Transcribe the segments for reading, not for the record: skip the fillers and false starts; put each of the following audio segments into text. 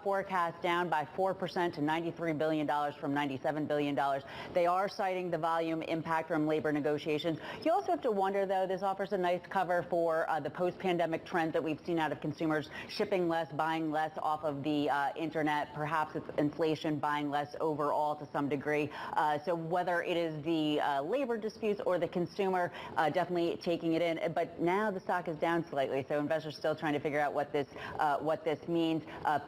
Forecast down by 4% to $93 billion from $97 billion. They are citing the volume impact from labor negotiations. You also have to wonder, though, this offers a nice cover for the post-pandemic trend that we've seen out of consumers shipping less, buying less off of the internet. Perhaps it's inflation, buying less overall to some degree. So whether it is the labor disputes or the consumer definitely taking it in. But now the stock is down slightly, so investors still trying to figure out what this means.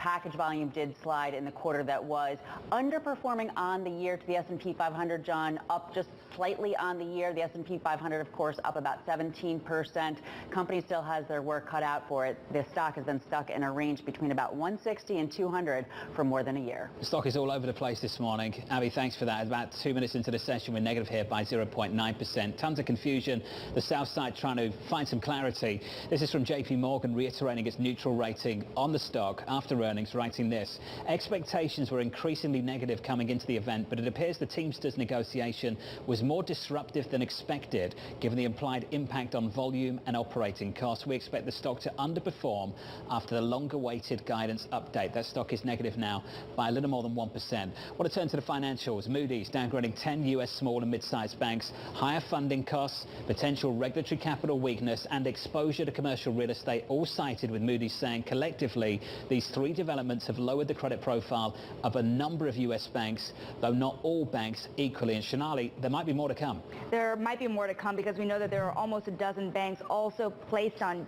Package volume did slide in the quarter that was. Underperforming on the year to the S&P 500, John, up just slightly on the year. The S&P 500, of course, up about 17%. Company still has their work cut out for it. The stock has been stuck in a range between about 160 and 200 for more than a year. The stock is all over the place this morning. Abby, thanks for that. About 2 minutes into the session, we're negative here by 0.9%. Tons of confusion. The South Side trying to find some clarity. This is from JP Morgan reiterating its neutral rating on the stock after earnings, writing this: expectations were increasingly negative coming into the event, but it appears the Teamsters negotiation was more disruptive than expected, given the implied impact on volume and operating costs. We expect the stock to underperform after the longer-awaited guidance update. That stock is negative now by a little more than 1%. I want to turn to the financials. Moody's downgrading 10 U.S. small and mid-sized banks. Higher funding costs, potential regulatory capital weakness, and exposure to commercial real estate, all cited, with Moody's saying collectively these three developments have lowered the credit profile of a number of U.S. banks, though not all banks equally. And Shanali, there might be more to come. There might be more to come because we know that there are almost a dozen banks also placed on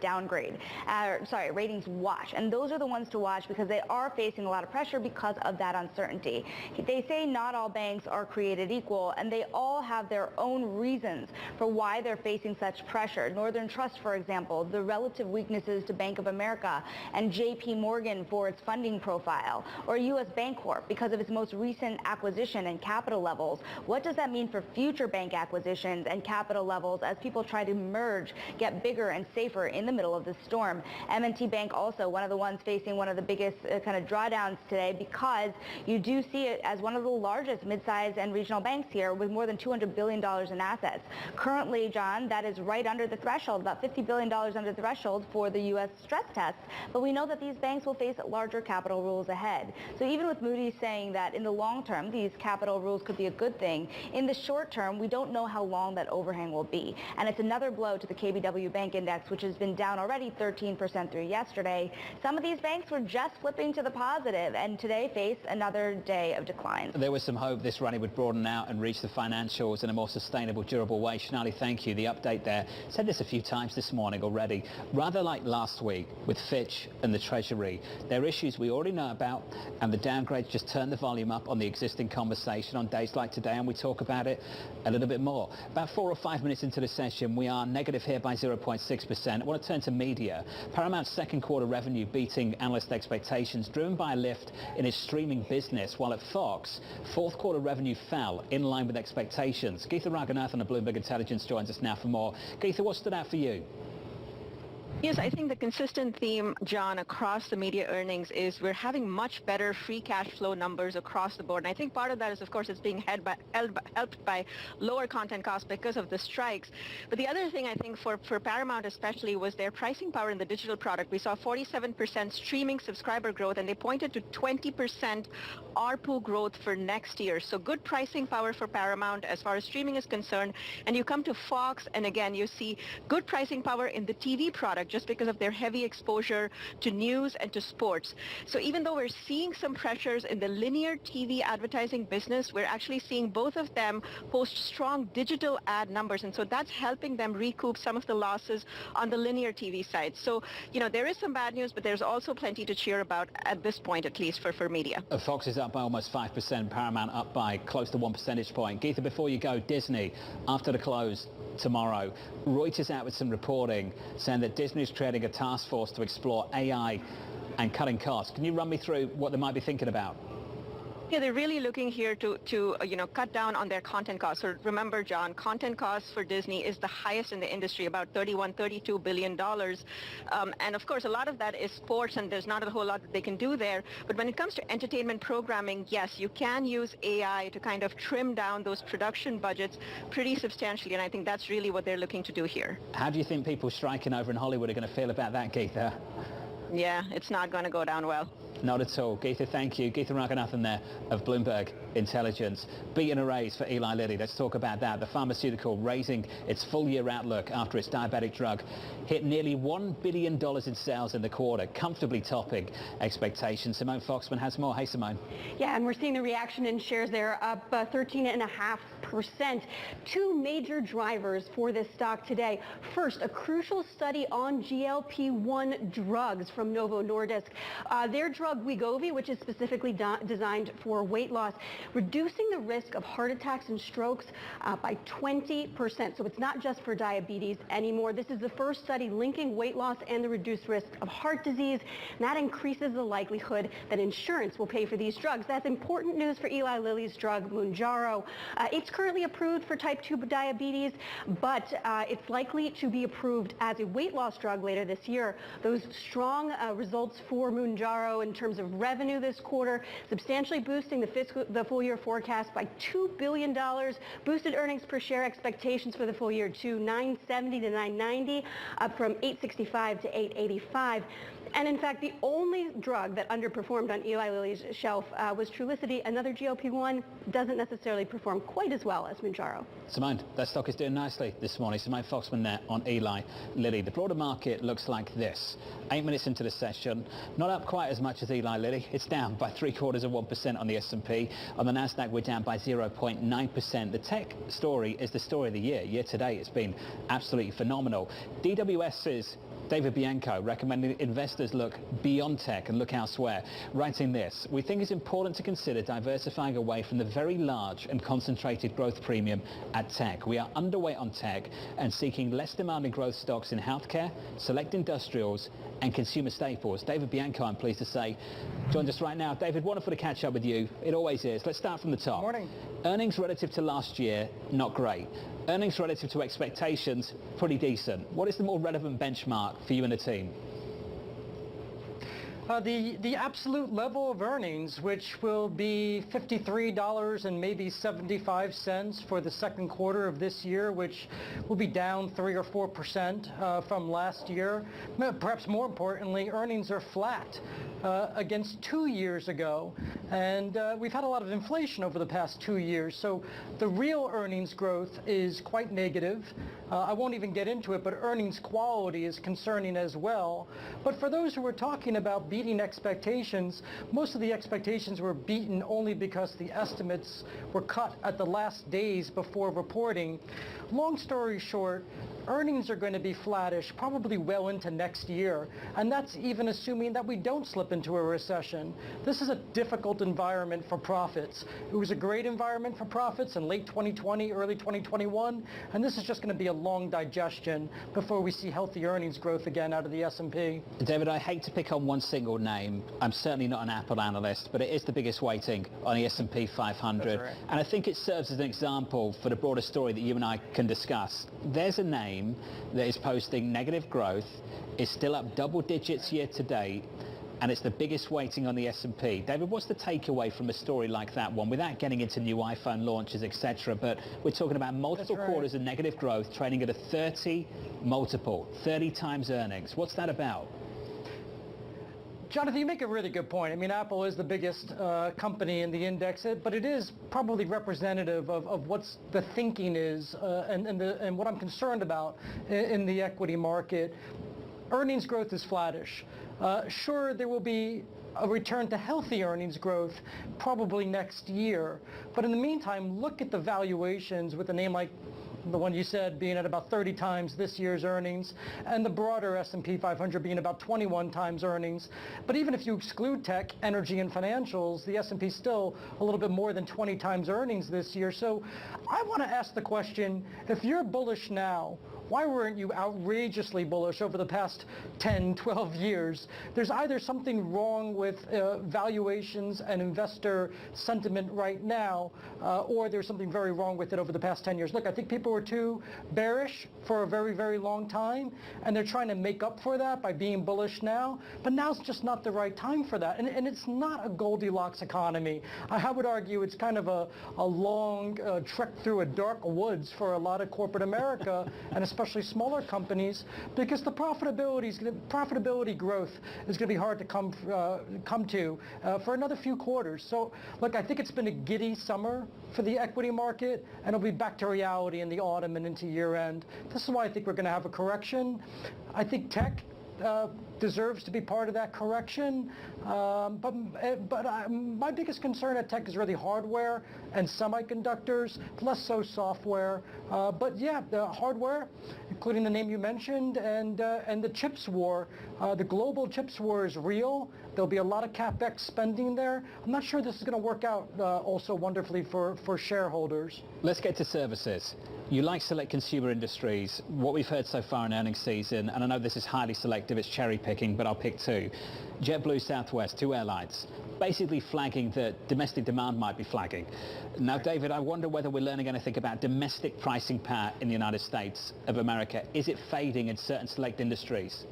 ratings watch. And those are the ones to watch because they are facing a lot of pressure because of that uncertainty. They say not all banks are created equal, and they all have their own reasons for why they're facing such pressure. Northern Trust, for example, the relative weaknesses to Bank of America and JP Morgan for its funding profile, or U.S. Bancorp because of its most recent acquisition and capital levels. What does that mean for future bank acquisitions and capital levels as people try to merge, get bigger and safer in the middle of the storm? M&T Bank also one of the ones facing one of the biggest kind of drawdowns today because you do see it as one of the largest mid-sized and regional banks here with more than $200 billion in assets. Currently, John, that is right under the threshold, about $50 billion under the threshold for the U.S. stress test. But we know that these banks will face larger capital rules ahead. So even with Moody's saying that in the long term, these capital rules could be a good thing, in the short term, we don't know how long that overhang will be. And it's another blow to the KBW Bank Index, which has been down already 13% through yesterday. Some of these banks were just flipping to the positive and today face another day of decline. There was some hope this rally would broaden out and reach the financials in a more sustainable, durable way. Shanali, thank you. The update there. Said this a few times this morning already. Rather like last week with Fitch and the Treasury, there are issues we already know about, and the downgrades just turn the volume up on the existing conversation on days like today, and we talk about it a little bit more. About 4 or 5 minutes into the session, we are negative here by 0.6%. I want to turn to media. Paramount's second quarter revenue beating analyst expectations, driven by a lift in its streaming business, while at Fox, fourth quarter revenue fell in line with expectations. Geetha Raghunathan of Bloomberg Intelligence joins us now for more. Geetha, what stood out for you? Yes, I think the consistent theme, John, across the media earnings is we're having much better free cash flow numbers across the board. And I think part of that is, of course, it's being helped by lower content costs because of the strikes. But the other thing I think for Paramount especially was their pricing power in the digital product. We saw 47% streaming subscriber growth, and they pointed to 20% ARPU growth for next year. So good pricing power for Paramount as far as streaming is concerned. And you come to Fox, and again, you see good pricing power in the TV product, just because of their heavy exposure to news and to sports. So even though we're seeing some pressures in the linear TV advertising business, we're actually seeing both of them post strong digital ad numbers. And so that's helping them recoup some of the losses on the linear TV side. So, you know, there is some bad news, but there's also plenty to cheer about at this point, at least for media. Fox is up by almost 5%, Paramount up by close to 1 percentage point. Geetha, before you go, Disney, after the close tomorrow, Reuters out with some reporting saying that Disney is creating a task force to explore AI and cutting costs. Can you run me through what they might be thinking about? Yeah, they're really looking here to cut down on their content costs. So remember, John, content costs for Disney is the highest in the industry, about $32 billion. And of course, a lot of that is sports, and there's not a whole lot that they can do there. But when it comes to entertainment programming, yes, you can use AI to kind of trim down those production budgets pretty substantially. And I think that's really what they're looking to do here. How do you think people striking over in Hollywood are going to feel about that, Geetha? Yeah, it's not going to go down well. Not at all. Geetha, thank you. Geetha Ranganathan there of Bloomberg Intelligence. Beating a raise for Eli Lilly. Let's talk about that. The pharmaceutical raising its full-year outlook after its diabetic drug hit nearly $1 billion in sales in the quarter, comfortably topping expectations. Simone Foxman has more. Hey, Simone. Yeah, and we're seeing the reaction in shares there up 13.5%. Two major drivers for this stock today. First, a crucial study on GLP-1 drugs from Novo Nordisk. Their drug Wegovy, which is specifically designed for weight loss, reducing the risk of heart attacks and strokes by 20%. So it's not just for diabetes anymore. This is the first study linking weight loss and the reduced risk of heart disease. And that increases the likelihood that insurance will pay for these drugs. That's important news for Eli Lilly's drug Mounjaro. It's currently approved for type 2 diabetes, but it's likely to be approved as a weight loss drug later this year. Those strong results for Mounjaro in terms of revenue this quarter, substantially boosting the full year forecast by $2 billion, boosted earnings per share expectations for the full year to $9.70 to $9.90, up from $8.65 to $8.85. And in fact, the only drug that underperformed on Eli Lilly's shelf was Trulicity. Another GLP-1 doesn't necessarily perform quite as well as Mounjaro. Simone, that stock is doing nicely this morning. Simone Foxman there on Eli Lilly. The broader market looks like this. 8 minutes into the session, not up quite as much as Eli Lilly. It's down by 0.75% on the S&P. On the Nasdaq, we're down by 0.9%. The tech story is the story of the year. Year to date, it's been absolutely phenomenal. DWS's David Bianco recommending investors look beyond tech and look elsewhere, writing this: we think it's important to consider diversifying away from the very large and concentrated growth premium at tech. We are underweight on tech and seeking less demanding growth stocks in healthcare, select industrials and consumer staples. David Bianco, I'm pleased to say, joins us right now. David, wonderful to catch up with you. It always is. Let's start from the top. Morning. Earnings relative to last year, not great. Earnings relative to expectations, pretty decent. What is the more relevant benchmark for you and the team? The absolute level of earnings, which will be $53 and maybe 75 cents for the second quarter of this year, which will be down 3 or 4% from last year. Perhaps more importantly, earnings are flat against 2 years ago, and we've had a lot of inflation over the past 2 years, so the real earnings growth is quite negative. I won't even get into it, but earnings quality is concerning as well. But for those who are talking about beating expectations, most of the expectations were beaten only because the estimates were cut at the last days before reporting. Long story short, earnings are going to be flattish, probably well into next year, and that's even assuming that we don't slip into a recession. This is a difficult environment for profits. It was a great environment for profits in late 2020, early 2021, and this is just going to be a long digestion before we see healthy earnings growth again out of the S&P. David, I hate to pick on one single name. I'm certainly not an Apple analyst, but it is the biggest weighting on the S&P 500. That's right. And I think it serves as an example for the broader story that you and I can discuss. There's a name that is posting negative growth, is still up double digits year to date, and it's the biggest weighting on the S&P. David, what's the takeaway from a story like that one, without getting into new iPhone launches, etc.? But we're talking about multiple quarters of negative growth, trading at a 30 multiple, 30 times earnings. What's that about? Jonathan, you make a really good point. I mean, Apple is the biggest company in the index, but it is probably representative of what's the thinking is and what I'm concerned about in the equity market. Earnings growth is flattish. Sure, there will be a return to healthy earnings growth probably next year. But in the meantime, look at the valuations with a name like the one you said being at about 30 times this year's earnings, and the broader S&P 500 being about 21 times earnings. But even if you exclude tech, energy, and financials, the S&P is still a little bit more than 20 times earnings this year. So I want to ask the question, if you're bullish now, why weren't you outrageously bullish over the past 10, 12 years? There's either something wrong with valuations and investor sentiment right now, or there's something very wrong with it over the past 10 years. Look, I think people were too bearish for a very, very long time, and they're trying to make up for that by being bullish now, but now's just not the right time for that. And it's not a Goldilocks economy. I would argue it's kind of a long trek through a dark woods for a lot of corporate America, and especially especially smaller companies, because the profitability growth is going to be hard to come to for another few quarters. So, look, I think it's been a giddy summer for the equity market, and it'll be back to reality in the autumn and into year end. This is why I think we're going to have a correction. I think tech deserves to be part of that correction. My biggest concern at tech is really hardware and semiconductors, less so software. But yeah, the hardware, including the name you mentioned, and the chips war. The global chips war is real. There'll be a lot of CapEx spending there. I'm not sure this is going to work out also wonderfully for shareholders. Let's get to services. You like select consumer industries. What we've heard so far in earnings season, and I know this is highly selective, it's cherry picking, but I'll pick two. JetBlue, Southwest, two airlines, basically flagging that domestic demand might be flagging. Now, David, I wonder whether we're learning anything about domestic pricing power in the United States of America. Is it fading in certain select industries?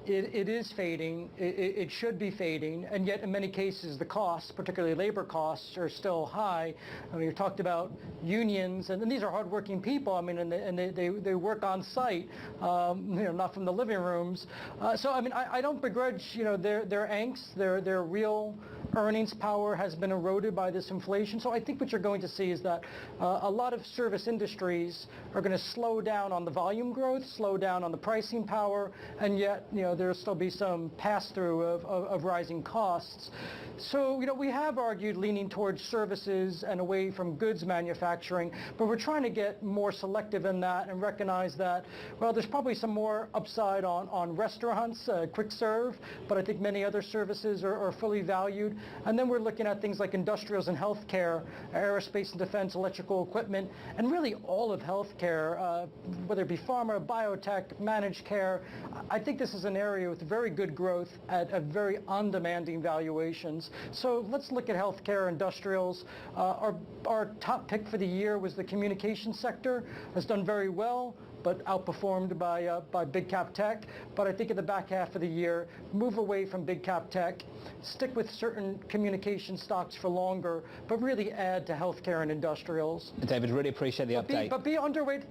It is fading. It should be fading, and yet in many cases the costs, particularly labor costs, are still high. I mean, you talked about unions, and these are hardworking people. I mean, and they work on site, not from the living rooms. So I mean, I don't begrudge their angst, their real earnings power has been eroded by this inflation. So I think what you're going to see is that a lot of service industries are going to slow down on the volume growth, slow down on the pricing power, and yet there'll still be some pass-through of rising costs. So we have argued leaning towards services and away from goods manufacturing, but we're trying to get more selective in that and recognize that, well, there's probably some more upside on restaurants, quick serve, but I think many other services are fully valued. And then we're looking at things like industrials and healthcare, aerospace and defense, electrical equipment, and really all of healthcare, whether it be pharma, biotech, managed care. I think this is an area with very good growth at very undemanding valuations. So let's look at healthcare, industrials. Our top pick for the year was the communication sector. Has done very well, but outperformed by big cap tech. But I think in the back half of the year, move away from big cap tech, stick with certain communication stocks for longer, but really add to healthcare and industrials. David, really appreciate the update. But be underweight.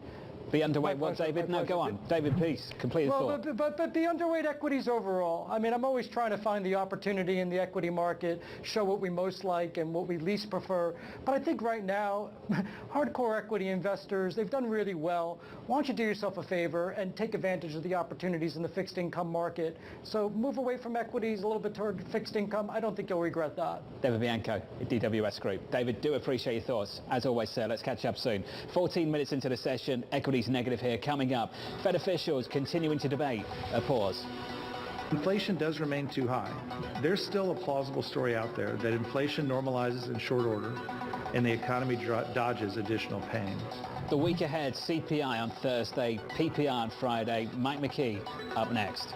Be underweight what, David? No, go on. David, please, complete the thought. But be underweight equities overall. I mean, I'm always trying to find the opportunity in the equity market, show what we most like and what we least prefer. But I think right now, hardcore equity investors, they've done really well. Why don't you do yourself a favor and take advantage of the opportunities in the fixed income market? So move away from equities a little bit toward fixed income. I don't think you'll regret that. David Bianco, DWS Group. David, do appreciate your thoughts. As always, sir, let's catch up soon. 14 minutes into the session, equities negative here. Coming up, Fed officials continuing to debate. A pause. Inflation does remain too high. There's still a plausible story out there that inflation normalizes in short order and the economy dodges additional pain. The week ahead, CPI on Thursday, PPI on Friday. Mike McKee up next.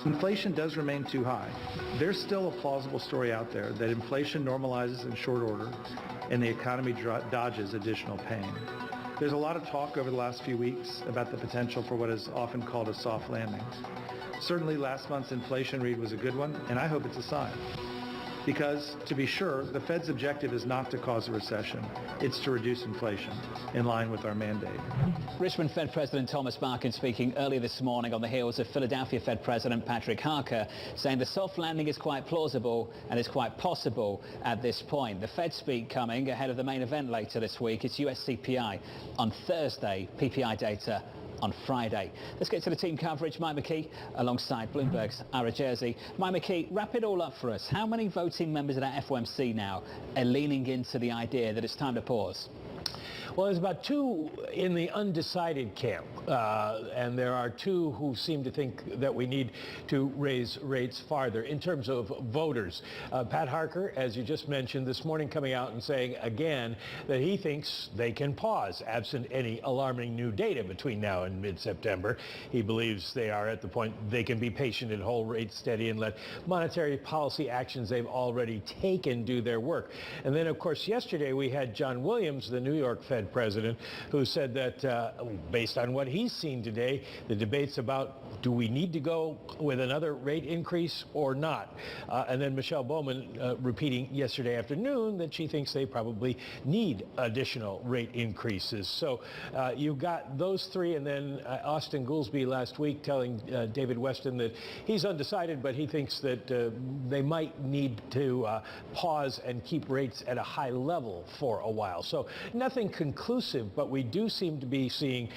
Inflation does remain too high. There's still a plausible story out there that inflation normalizes in short order and the economy dodges additional pain. There's a lot of talk over the last few weeks about the potential for what is often called a soft landing. Certainly last month's inflation read was a good one, and I hope it's a sign. Because, to be sure, the Fed's objective is not to cause a recession. It's to reduce inflation, in line with our mandate. Richmond Fed President Thomas Barkin speaking earlier this morning on the heels of Philadelphia Fed President Patrick Harker saying the soft landing is quite plausible and is quite possible at this point. The Fed speak coming ahead of the main event later this week. It's US CPI on Thursday, PPI data on Friday. Let's get to the team coverage. Mike McKee alongside Bloomberg's Ira Jersey. Mike McKee, wrap it all up for us. How many voting members of that FOMC now are leaning into the idea that it's time to pause? Well, there's about 2 in the undecided camp, and there are 2 who seem to think that we need to raise rates farther in terms of voters. Pat Harker, as you just mentioned, this morning coming out and saying again that he thinks they can pause absent any alarming new data between now and mid-September. He believes they are at the point they can be patient and hold rates steady and let monetary policy actions they've already taken do their work. And then, of course, yesterday we had John Williams, the New York Fed president, who said that based on what he's seen today, the debates about do we need to go with another rate increase or not? And then Michelle Bowman repeating yesterday afternoon that she thinks they probably need additional rate increases. So you've got those 3, and then Austin Goolsbee last week telling David Weston that he's undecided, but he thinks that they might need to pause and keep rates at a high level for a while. So nothing conclusive, but we do seem to be seeing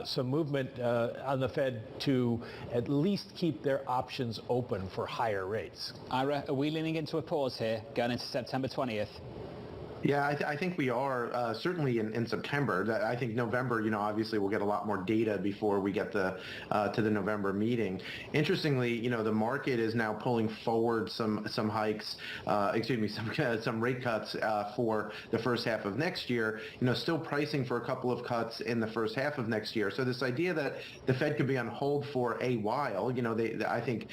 some movement on the Fed to at least keep their options open for higher rates. Ira, are we leaning into a pause here going into September 20th? Yeah, I think we are certainly in September. I think November, obviously we'll get a lot more data before we get to the November meeting. Interestingly, the market is now pulling forward some hikes, some rate cuts for the first half of next year. Still pricing for a couple of cuts in the first half of next year. So this idea that the Fed could be on hold for a while, I think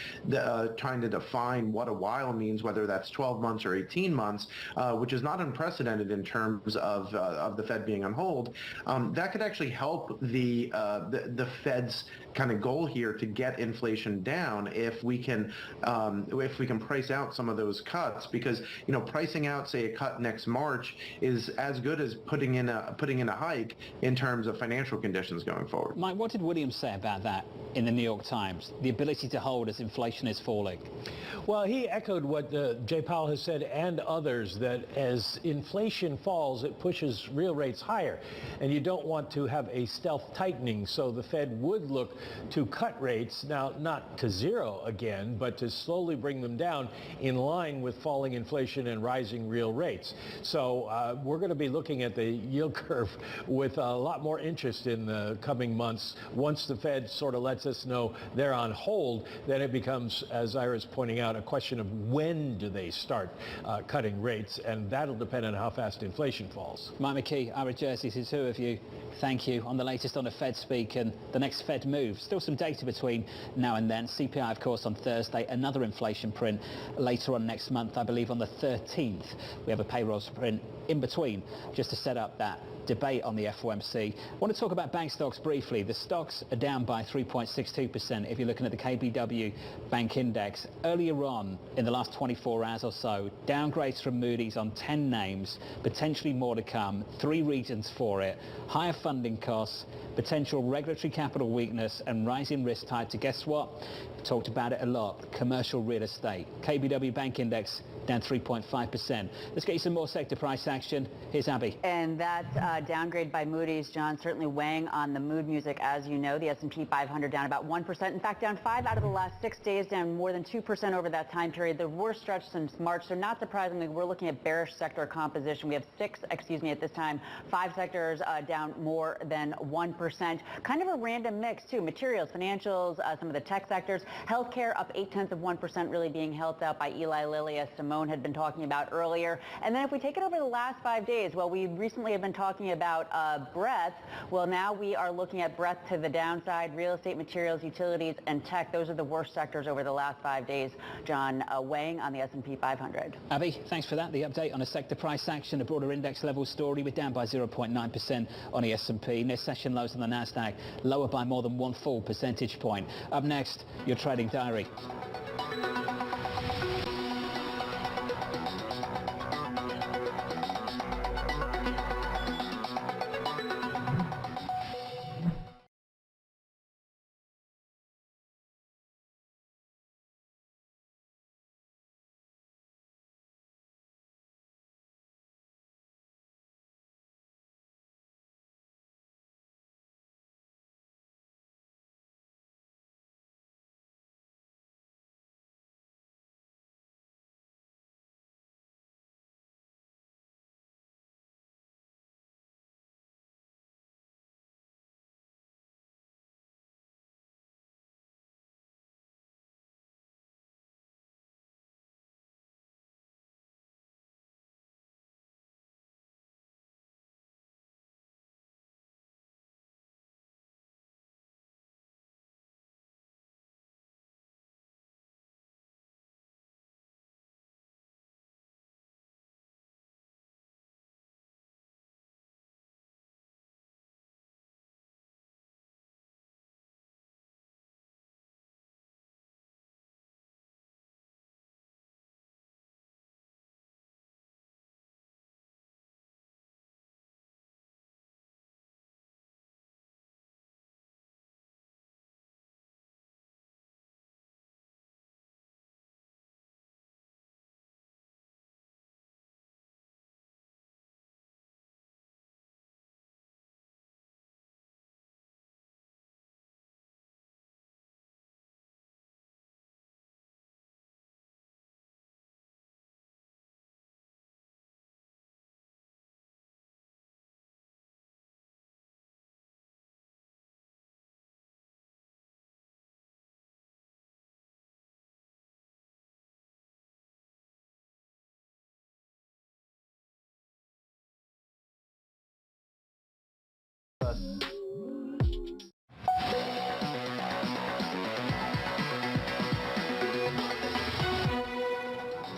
trying to define what a while means, whether that's 12 months or 18 months, which is not unprecedented in terms of the Fed being on hold, that could actually help the Fed's kind of goal here to get inflation down if we can price out some of those cuts, because pricing out, say, a cut next March is as good as putting in a hike in terms of financial conditions going forward. Mike, what did Williams say about that in the New York Times? The ability to hold as inflation is falling. Well, he echoed what Jay Powell has said and others, that as inflation falls, it pushes real rates higher. And you don't want to have a stealth tightening, so the Fed would look to cut rates, now not to zero again, but to slowly bring them down in line with falling inflation and rising real rates. So we're going to be looking at the yield curve with a lot more interest in the coming months. Once the Fed sort of lets us know they're on hold, then it becomes, as Ira's pointing out, a question of when do they start cutting rates, and that'll depend on how fast inflation falls. Mike McKee, Ira Jersey, to the 2 of you, thank you on the latest on the Fed speak and the next Fed move. Still some data between now and then. CPI, of course, on Thursday, another inflation print later on next month, I believe on the 13th. We have a payrolls print in between, just to set up that debate on the FOMC. I want to talk about bank stocks briefly. The stocks are down by 3.62% if you're looking at the KBW Bank Index. Earlier on, in the last 24 hours or so, downgrades from Moody's on 10 names, potentially more to come. 3 reasons for it: higher funding costs, potential regulatory capital weakness, and rising risk tied to, guess what? We've talked about it a lot, commercial real estate. KBW Bank Index down 3.5%. Let's get you some more sector price action. Here's Abby. And that downgrade by Moody's, John, certainly weighing on the mood music. As you know, the S&P 500 down about 1%. In fact, down 5 out of the last 6 days, down more than 2% over that time period. The worst stretch since March. So not surprisingly, we're looking at bearish sector composition. We have at this time, 5 sectors down more than 1%. Kind of a random mix, too. Materials, financials, some of the tech sectors. Healthcare up 0.8%, really being helped out by Eli Lilly as Simone Ramon had been talking about earlier. And then if we take it over the last 5 days, well, we recently have been talking about breadth. Well, now we are looking at breadth to the downside. Real estate, materials, utilities, and tech. Those are the worst sectors over the last 5 days. John, weighing on the S&P 500. Abby, thanks for that. The update on a sector price action, a broader index level story. We're down by 0.9% on the S&P. Near session lows on the Nasdaq, lower by more than 1 full percentage point. Up next, your trading diary.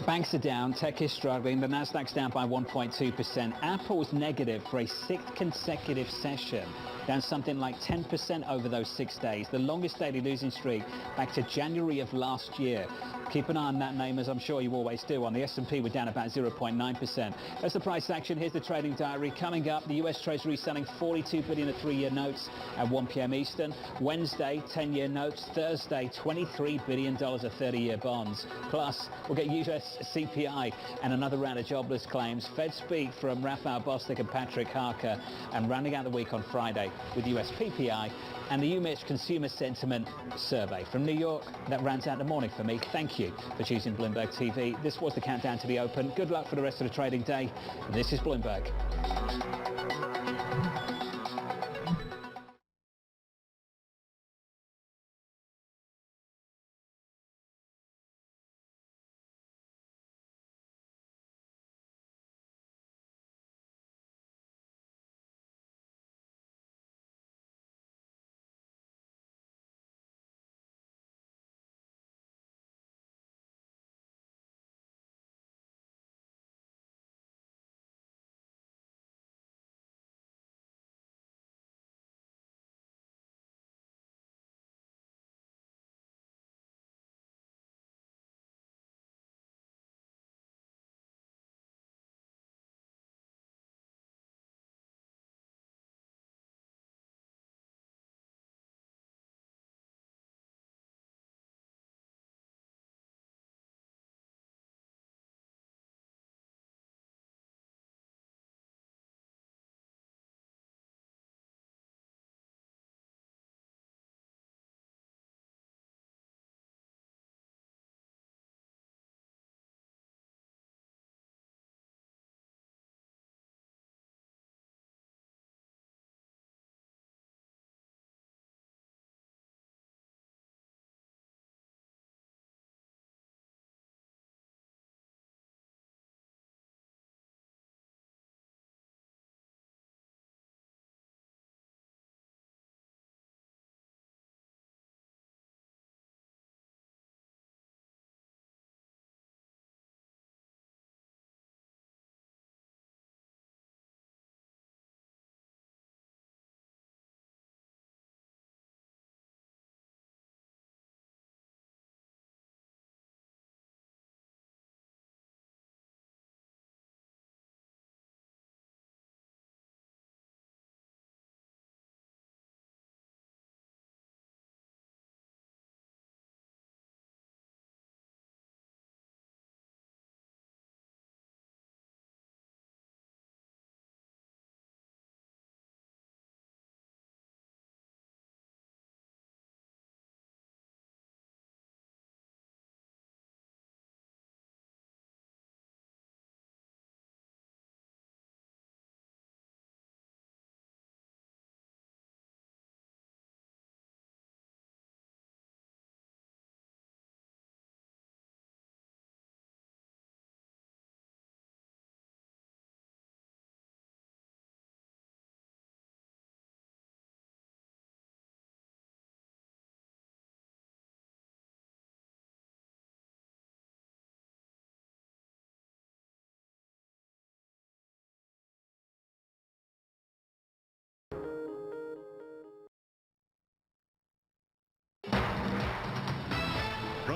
Banks are down, tech is struggling, the Nasdaq's down by 1.2%. Apple's negative for a sixth consecutive session, down something like 10% over those 6 days, the longest daily losing streak back to January of last year. Keep an eye on that name, as I'm sure you always do. On the S&P, we're down about 0.9%. That's the price action. Here's the trading diary. Coming up, the US Treasury selling $42 billion of 3-year notes at 1 p.m. Eastern. Wednesday, 10-year notes. Thursday, $23 billion of 30-year bonds. Plus, we'll get US CPI and another round of jobless claims. Fed speak from Raphael Bostic and Patrick Harker. And rounding out the week on Friday with US PPI and the UMich Consumer Sentiment Survey. From New York, that rounds out the morning for me. Thank you for choosing Bloomberg TV. This was the countdown to the open. Good luck for the rest of the trading day. This is Bloomberg.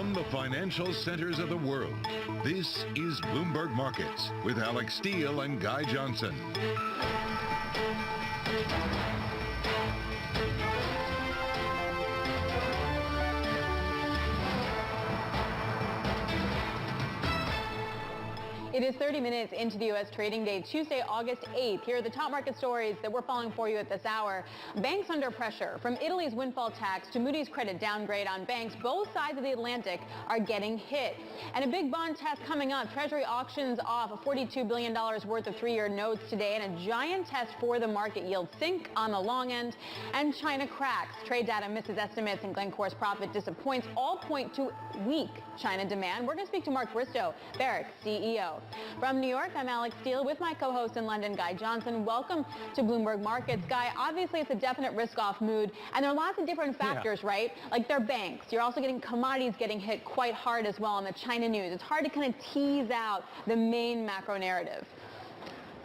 From the financial centers of the world, this is Bloomberg Markets with Alex Steele and Guy Johnson. It is 30 minutes into the U.S. trading day, Tuesday, August 8th. Here are the top market stories that we're following for you at this hour. Banks under pressure. From Italy's windfall tax to Moody's credit downgrade on banks, both sides of the Atlantic are getting hit. And a big bond test coming up. Treasury auctions off $42 billion worth of 3-year notes today, and a giant test for the market yield. Sink on the long end, and China cracks. Trade data misses estimates, and Glencore's profit disappoints. All point to weak China demand. We're going to speak to Mark Bristow, Barrick's CEO. From New York, I'm Alex Steele with my co-host in London, Guy Johnson. Welcome to Bloomberg Markets. Guy, obviously it's a definite risk-off mood, and there are lots of different factors, right? Like they're banks. You're also getting commodities getting hit quite hard as well in the China news. It's hard to kind of tease out the main macro narrative.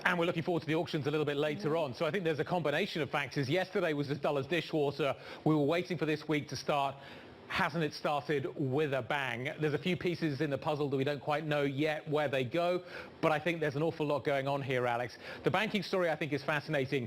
And we're looking forward to the auctions a little bit later on. So I think there's a combination of factors. Yesterday was as dull as dishwater. We were waiting for this week to start. Hasn't it started with a bang? There's a few pieces in the puzzle that we don't quite know yet where they go, but I think there's an awful lot going on here, Alex. The banking story, I think, is fascinating.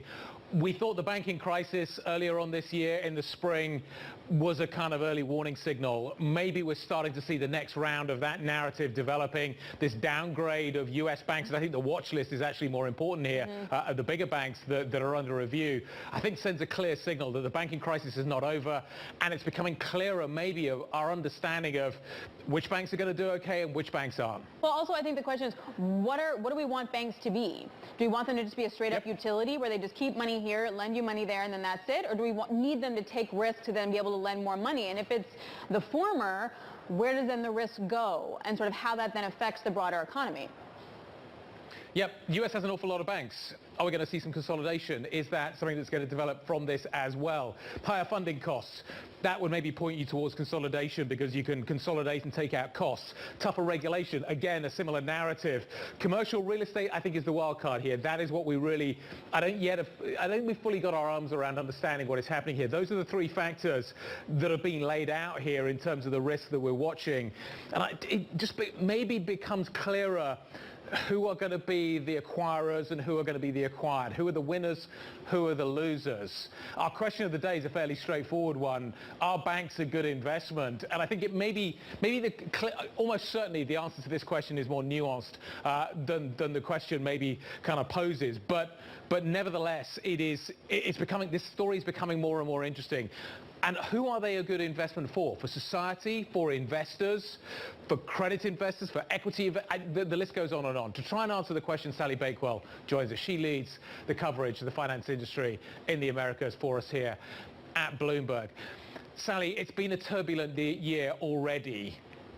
We thought the banking crisis earlier on this year in the spring was a kind of early warning signal. Maybe we're starting to see the next round of that narrative developing, this downgrade of U.S. banks. And I think the watch list is actually more important here, of the bigger banks that are under review. I think sends a clear signal that the banking crisis is not over, and it's becoming clearer maybe of our understanding of which banks are going to do okay and which banks aren't. Well, also I think the question is, what do we want banks to be? Do we want them to just be a straight up utility where they just keep money here, lend you money there, and then that's it? Or do we need them to take risk to then be able to lend more money? And if it's the former, where does then the risk go, and sort of how that then affects the broader economy? Yep, the U.S. has an awful lot of banks. Are we going to see some consolidation? Is that something that's going to develop from this as well? Higher funding costs. That would maybe point you towards consolidation because you can consolidate and take out costs. Tougher regulation. Again, a similar narrative. Commercial real estate, I think, is the wild card here. That is what we really, I don't think we've fully got our arms around understanding what is happening here. Those are the three factors that have been laid out here in terms of the risk that we're watching. And it just maybe becomes clearer who are going to be the acquirers and who are going to be the acquired. Who are the winners? Who are the losers? Our question of the day is a fairly straightforward one. Are banks a good investment? And I think it almost certainly the answer to this question is more nuanced than the question maybe kind of poses. But nevertheless, this story is becoming more and more interesting. And who are they a good investment for? For society, for investors, for credit investors, for equity? The list goes on and on. To try and answer the question, Sally Bakewell joins us. She leads the coverage of the finance industry in the Americas for us here at Bloomberg. Sally, it's been a turbulent year already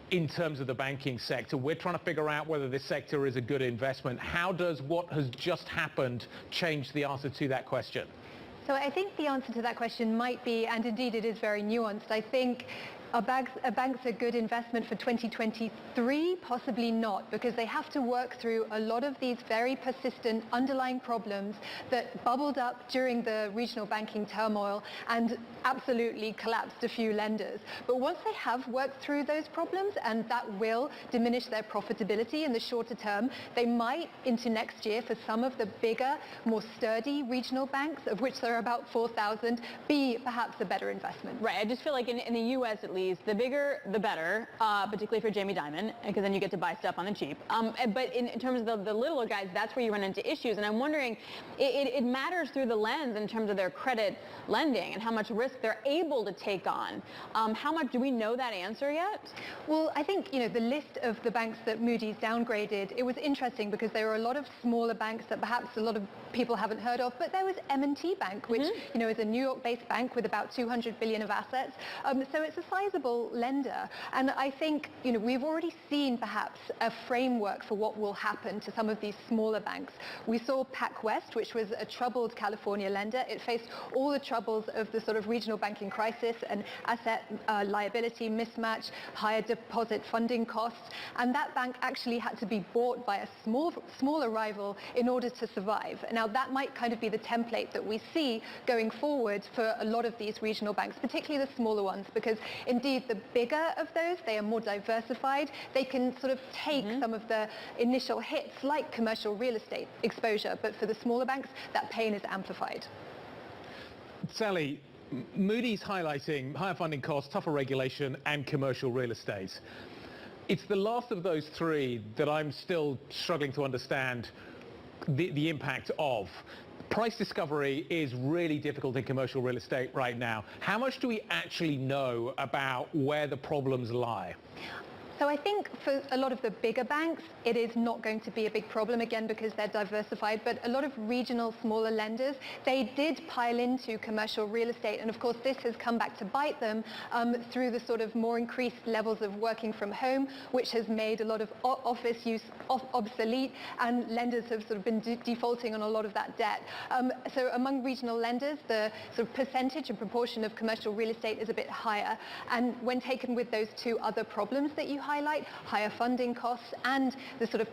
in terms of the banking sector. We're trying to figure out whether this sector is a good investment. How does what has just happened change the answer to that question? So I think the answer to that question might be, and indeed it is very nuanced, I think are banks a good investment for 2023? Possibly not, because they have to work through a lot of these very persistent underlying problems that bubbled up during the regional banking turmoil and absolutely collapsed a few lenders. But once they have worked through those problems, and that will diminish their profitability in the shorter term, they might into next year for some of the bigger, more sturdy regional banks, of which there are about 4,000, be perhaps a better investment. Right. I just feel like in the U.S. at least, the bigger the better, particularly for Jamie Dimon, because then you get to buy stuff on the cheap. But in terms of the littler guys, that's where you run into issues. And I'm wondering, it matters through the lens in terms of their credit lending and how much risk they're able to take on. How much do we know that answer yet? Well, I think, the list of the banks that Moody's downgraded, it was interesting because there were a lot of smaller banks that perhaps a lot of people haven't heard of, but there was M&T Bank, which, is a New York-based bank with about 200 billion of assets. So it's a sizable lender. And I think, we've already seen perhaps a framework for what will happen to some of these smaller banks. We saw PacWest, which was a troubled California lender. It faced all the troubles of the sort of regional banking crisis and asset liability mismatch, higher deposit funding costs. And that bank actually had to be bought by a smaller rival in order to survive. Now, that might kind of be the template that we see going forward for a lot of these regional banks, particularly the smaller ones, because in indeed, the bigger of those, they are more diversified. They can sort of take some of the initial hits, like commercial real estate exposure, but for the smaller banks, that pain is amplified. Sally, Moody's highlighting higher funding costs, tougher regulation, and commercial real estate. It's the last of those three that I'm still struggling to understand the impact of. Price discovery is really difficult in commercial real estate right now. How much do we actually know about where the problems lie? So I think for a lot of the bigger banks, it is not going to be a big problem, again, because they're diversified. But a lot of regional, smaller lenders, they did pile into commercial real estate. And of course, this has come back to bite them through the sort of more increased levels of working from home, which has made a lot of office use obsolete. And lenders have sort of been defaulting on a lot of that debt. So among regional lenders, the sort of percentage and proportion of commercial real estate is a bit higher. And when taken with those two other problems that you highlight, higher funding costs and the sort of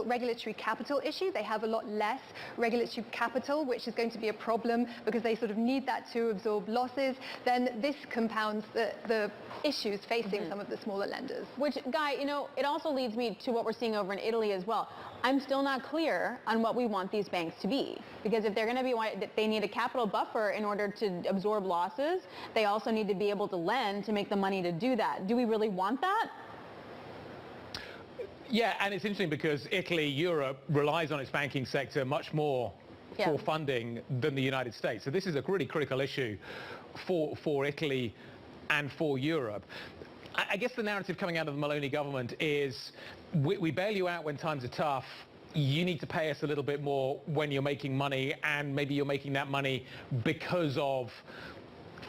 regulatory capital issue. They have a lot less regulatory capital, which is going to be a problem because they sort of need that to absorb losses. Then this compounds the issues facing some of the smaller lenders. Which, Guy, you know, it also leads me to what we're seeing over in Italy as well. I'm still not clear on what we want these banks to be, because if they're going to be, they need a capital buffer in order to absorb losses. They also need to be able to lend to make the money to do that. Do we really want that? Yeah, and it's interesting because Italy, Europe, relies on its banking sector much more for funding than the United States. So this is a really critical issue for Italy and for Europe. I guess the narrative coming out of the Meloni government is we bail you out when times are tough. You need to pay us a little bit more when you're making money, and maybe you're making that money because of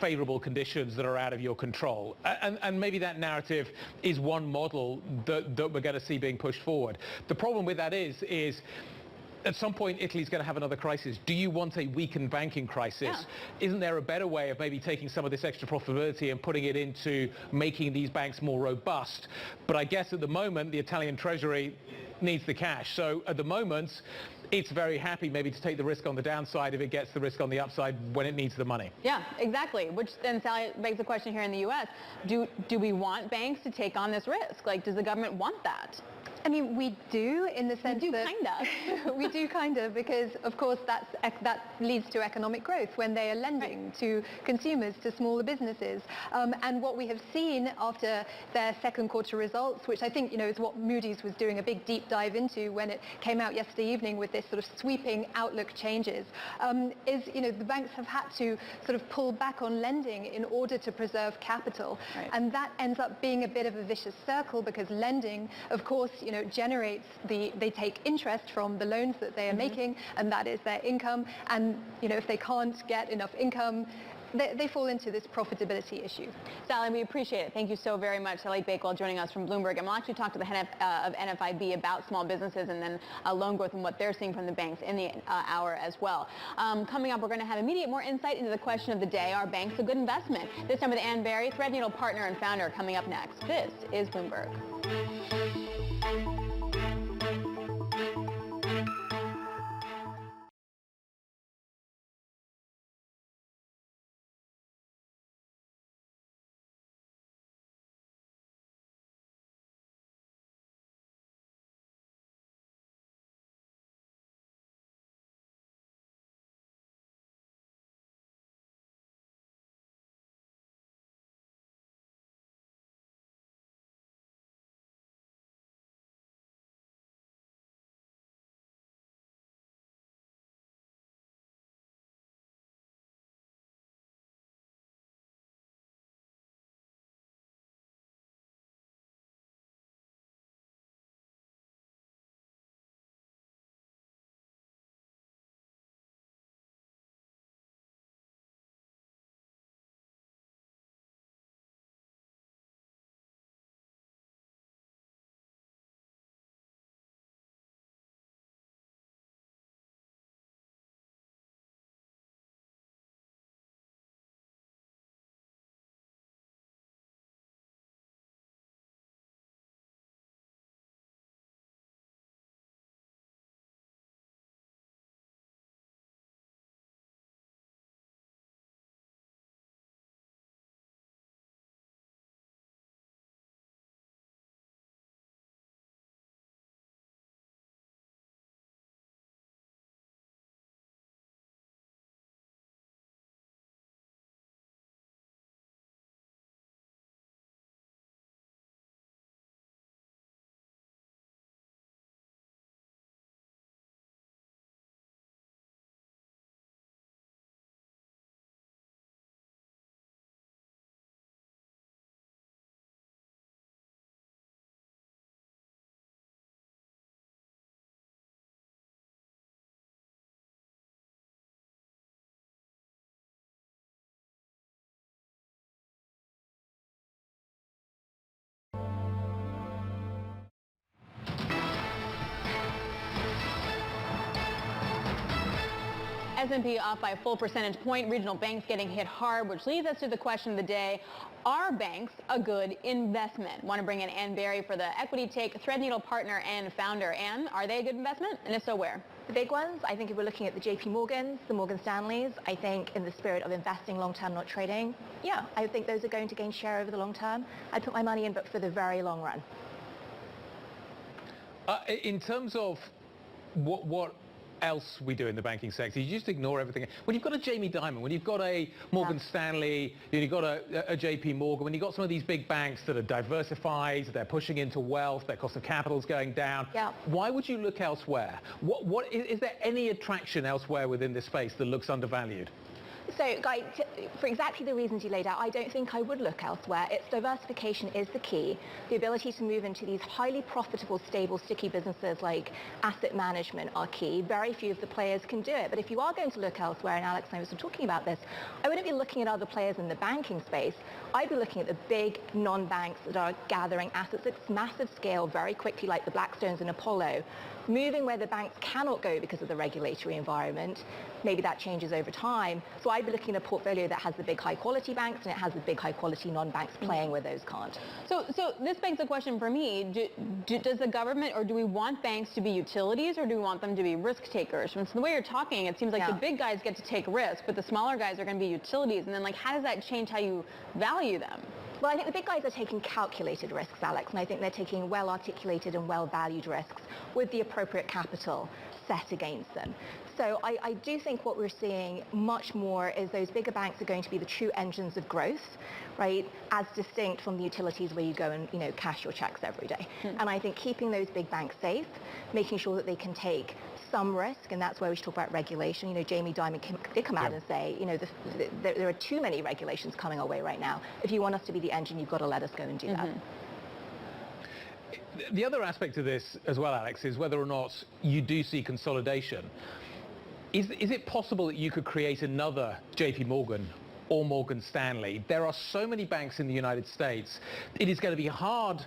favorable conditions that are out of your control. And maybe that narrative is one model that we're going to see being pushed forward. The problem with that is at some point Italy's going to have another crisis. Do you want a weakened banking crisis? Yeah. Isn't there a better way of maybe taking some of this extra profitability and putting it into making these banks more robust? But I guess at the moment the Italian Treasury needs the cash. So at the moment it's very happy maybe to take the risk on the downside if it gets the risk on the upside when it needs the money. Yeah, exactly. Which then, Sally, begs the question here in the U.S. Do we want banks to take on this risk? Like, does the government want that? I mean, we do, in the sense that... We do kind of, because, of course, that leads to economic growth when they are lending to consumers, to smaller businesses. And what we have seen after their second quarter results, which I think, you know, is what Moody's was doing a big deep dive into when it came out yesterday evening with this sort of sweeping outlook changes, is, you know, the banks have had to sort of pull back on lending in order to preserve capital. Right. And that ends up being a bit of a vicious circle, because lending, of course, you know, generates they take interest from the loans that they are making, and that is their income. And, you know, if they can't get enough income, they fall into this profitability issue. Sally, we appreciate it. Thank you so very much. Sally Bakewell joining us from Bloomberg. And we'll actually talk to the head of NFIB about small businesses and then loan growth and what they're seeing from the banks in the hour as well. Coming up, we're going to have immediate more insight into the question of the day. Are banks a good investment? This time with Ann Berry, Threadneedle partner and founder, coming up next. This is Bloomberg. S&P off by a full percentage point. Regional banks getting hit hard, which leads us to the question of the day. Are banks a good investment? Want to bring in Ann Berry for the equity take, Threadneedle partner and founder. Ann, are they a good investment? And if so, where? The big ones, I think if we're looking at the JP Morgans, the Morgan Stanleys, I think in the spirit of investing long-term, not trading, yeah, I think those are going to gain share over the long term. I'd put my money in, but for the very long run. In terms of what else we do in the banking sector, you just ignore everything. When you've got a Jamie Dimon, when you've got a Morgan Stanley, you've got a JP Morgan, when you've got some of these big banks that are diversified, they're pushing into wealth, their cost of capital is going down, why would you look elsewhere? Is there any attraction elsewhere within this space that looks undervalued? So, Guy, for exactly the reasons you laid out, I don't think I would look elsewhere. Its diversification is the key. The ability to move into these highly profitable, stable, sticky businesses like asset management are key. Very few of the players can do it. But if you are going to look elsewhere, and Alex and I were talking about this, I wouldn't be looking at other players in the banking space. I'd be looking at the big non-banks that are gathering assets at massive scale very quickly, like the Blackstones and Apollo, moving where the banks cannot go because of the regulatory environment. Maybe that changes over time. So I'd be looking at a portfolio that has the big high quality banks and it has the big high quality non-banks playing where those can't. So this begs the question for me, does the government, or do we want banks to be utilities, or do we want them to be risk takers? From the way you're talking, it seems like the big guys get to take risk, but the smaller guys are going to be utilities. And then how does that change how you value them? Well, I think the big guys are taking calculated risks, Alex, and I think they're taking well-articulated and well-valued risks with the appropriate capital set against them. So I do think what we're seeing much more is those bigger banks are going to be the true engines of growth, right, as distinct from the utilities where you go and, cash your checks every day. And I think keeping those big banks safe, making sure that they can take some risk, and that's where we should talk about regulation. Jamie Dimon did come out and say, there are too many regulations coming our way right now. If you want us to be the engine, you've got to let us go and do that. The other aspect of this as well, Alex, is whether or not you do see consolidation. Is it possible that you could create another JP Morgan or Morgan Stanley? There are so many banks in the United States. It is going to be hard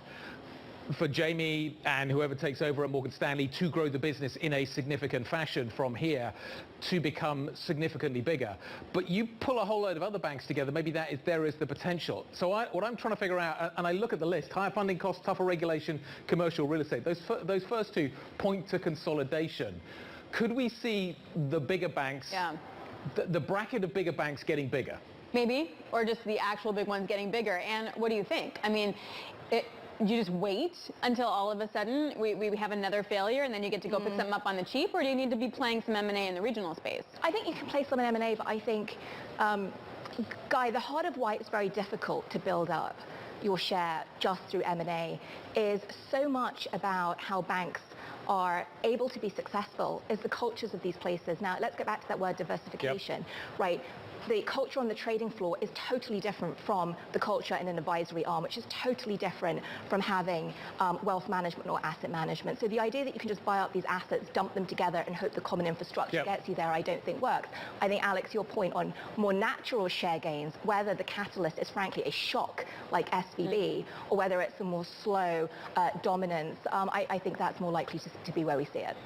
for Jamie and whoever takes over at Morgan Stanley to grow the business in a significant fashion from here to become significantly bigger. But you pull a whole load of other banks together, maybe there is the potential. So what I'm trying to figure out, and I look at the list, higher funding costs, tougher regulation, commercial real estate, those first two point to consolidation. Could we see the bigger banks, the bracket of bigger banks getting bigger? Maybe, or just the actual big ones getting bigger. And what do you think? I mean, you just wait until all of a sudden we have another failure and then you get to go pick something up on the cheap, or do you need to be playing some M&A in the regional space? I think you can play some M&A, but I think, Guy, the heart of why it's very difficult to build up your share just through M&A is so much about how banks are able to be successful is the cultures of these places. Now, let's get back to that word diversification, right? The culture on the trading floor is totally different from the culture in an advisory arm, which is totally different from having wealth management or asset management. So the idea that you can just buy up these assets, dump them together, and hope the common infrastructure gets you there, I don't think works. I think, Alex, your point on more natural share gains, whether the catalyst is frankly a shock like SVB, or whether it's a more slow dominance, I think that's more likely to be where we see it.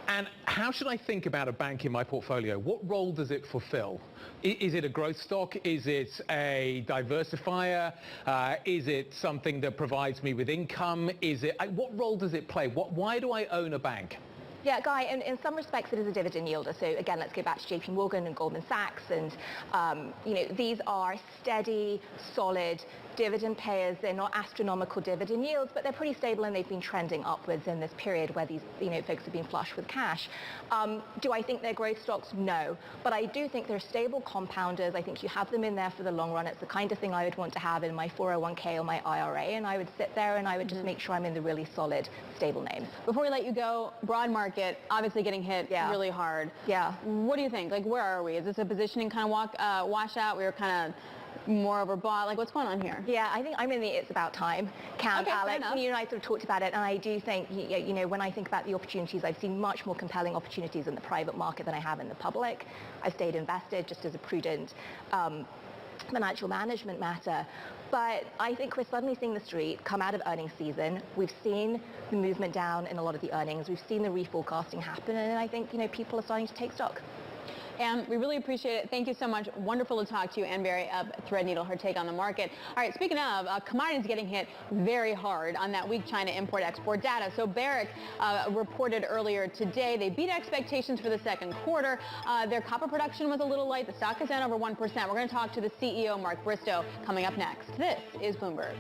And how should I think about a bank in my portfolio? What role does it fulfill? Is it a growth stock? Is it a diversifier? Is it something that provides me with income? What role does it play? Why do I own a bank? Yeah, Guy, in some respects it is a dividend yielder. So again, let's go back to JP Morgan and Goldman Sachs, and these are steady, solid dividend payers. They're not astronomical dividend yields, but they're pretty stable, and they've been trending upwards in this period where these folks have been flush with cash. Do I think they're growth stocks? No, but I do think they're stable compounders. I think you have them in there for the long run. It's the kind of thing I would want to have in my 401k or my IRA, and I would sit there and I would just make sure I'm in the really solid, stable names. Before we let you go, broad market obviously getting hit really hard. Yeah. What do you think? Where are we? Is this a positioning kind of washout? We were kind of more overbought? What's going on here? Yeah, I think I'm in the it's about time camp, Alex. You and I sort of talked about it, and I do think, when I think about the opportunities, I've seen much more compelling opportunities in the private market than I have in the public. I've stayed invested just as a prudent financial management matter. But I think we're suddenly seeing the street come out of earnings season. We've seen the movement down in a lot of the earnings. We've seen the reforecasting happen, and I think, people are starting to take stock. And we really appreciate it. Thank you so much. Wonderful to talk to you. Ann Berry of Threadneedle, her take on the market. All right, speaking of, commodities getting hit very hard on that weak China import-export data. So Barrick reported earlier today they beat expectations for the second quarter. Their copper production was a little light. The stock is down over 1%. We're going to talk to the CEO, Mark Bristow, coming up next. This is Bloomberg.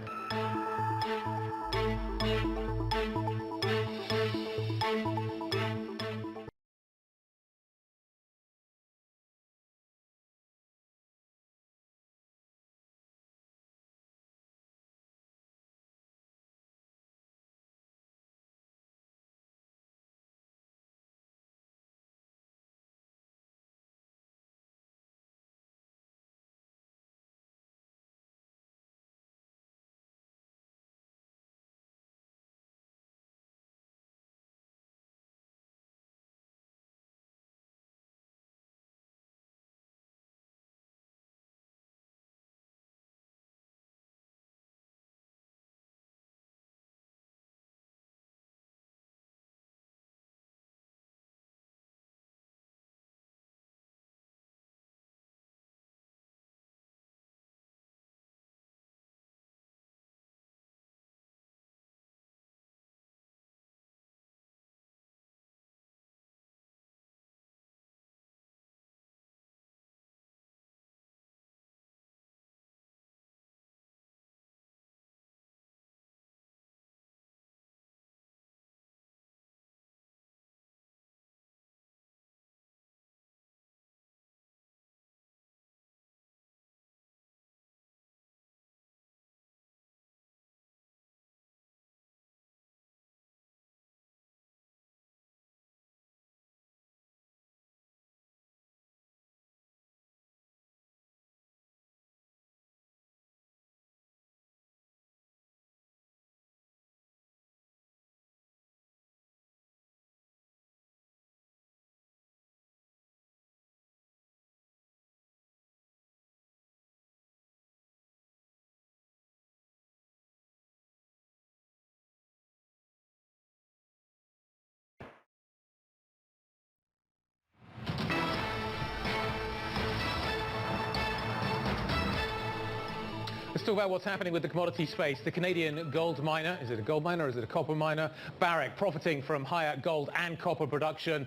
Let's talk about what's happening with the commodity space. The Canadian gold miner, is it a gold miner or is it a copper miner? Barrick profiting from higher gold and copper production.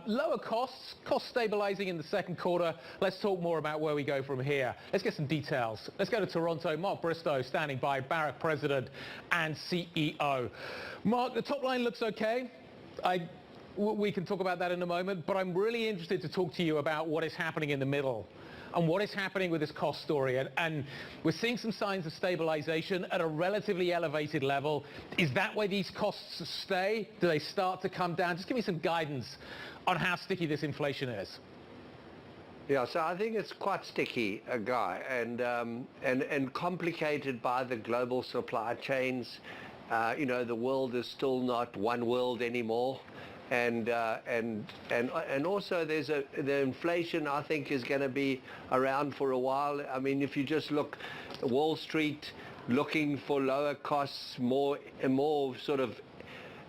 Lower costs stabilizing in the second quarter. Let's talk more about where we go from here. Let's get some details. Let's go to Toronto. Mark Bristow standing by, Barrick President and CEO. Mark, the top line looks okay. We can talk about that in a moment, but I'm really interested to talk to you about what is happening in the middle and what is happening with this cost story. And we're seeing some signs of stabilization at a relatively elevated level. Is that where these costs stay? Do they start to come down? Just give me some guidance on how sticky this inflation is. Yeah, so I think it's quite sticky, Guy, and complicated by the global supply chains. You know, the world is still not one world anymore. And also the inflation, I think, is going to be around for a while. I mean, if you just look, Wall Street looking for lower costs, more sort of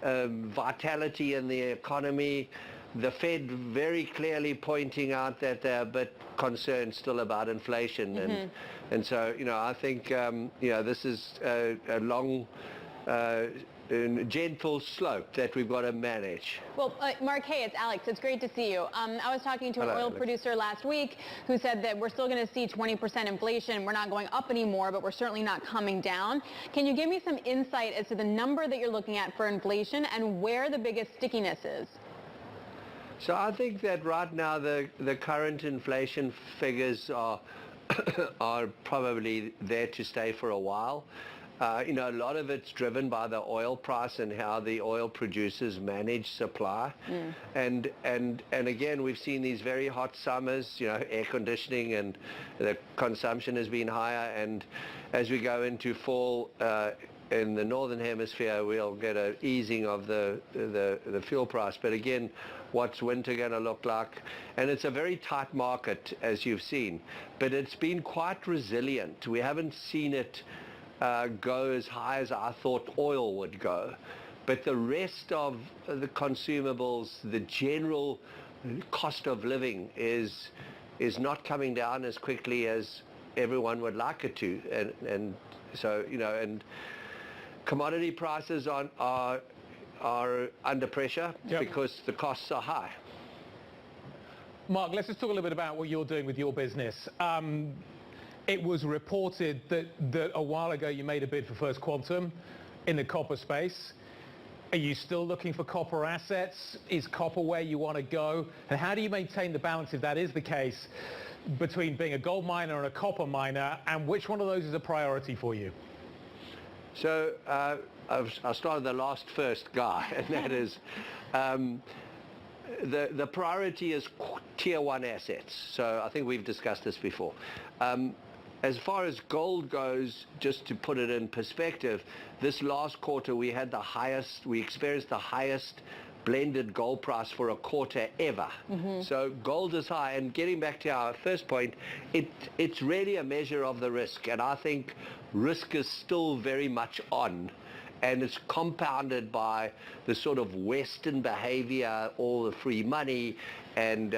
vitality in the economy. The Fed very clearly pointing out that they're a bit concerned still about inflation. And so, you know, I think, you know, this is a long gentle slope that we've got to manage. Well, Mark, hey, it's Alex. It's great to see you. I was talking to an oil Alex. producer last week who said that we're still going to see 20% inflation. We're not going up anymore, but we're certainly not coming down. Can you give me some insight as to the number that you're looking at for inflation and where the biggest stickiness is? So I think that right now the current inflation figures are are probably there to stay for a while. You know, a lot of it's driven by the oil price and how the oil producers manage supply. And again, we've seen these very hot summers, you know, air conditioning, and the consumption has been higher. And as we go into fall, in the northern hemisphere, we'll get an easing of the fuel price. But again, what's winter going to look like? And it's a very tight market, as you've seen. But it's been quite resilient. We haven't seen it go as high as I thought oil would go. But the rest of the consumables, the general cost of living is not coming down as quickly as everyone would like it to, and so and commodity prices are under pressure because the costs are high. Mark, let's just talk a little bit about what you're doing with your business. It was reported that a while ago you made a bid for First Quantum in the copper space. Are you still looking for copper assets? Is copper where you want to go? And how do you maintain the balance, if that is the case, between being a gold miner and a copper miner, and which one of those is a priority for you? So I'll start with the last first guy, and that is the priority is tier one assets. So I think we've discussed this before. As far as gold goes, just to put it in perspective, this last quarter we experienced the highest blended gold price for a quarter ever. So gold is high, and getting back to our first point, it's really a measure of the risk, and I think risk is still very much on, and it's compounded by the sort of Western behavior, all the free money, and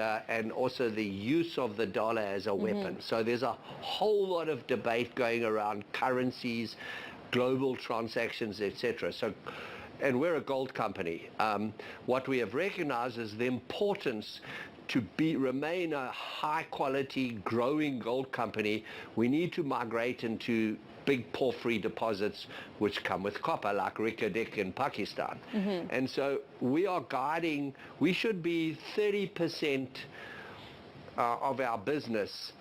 also the use of the dollar as a weapon. So there's a whole lot of debate going around currencies, global transactions, etc. So, and we're a gold company. What we have recognized is the importance to remain a high quality growing gold company. We need to migrate into big porphyry deposits which come with copper, like Reko Diq in Pakistan. And so we should be 30% of our business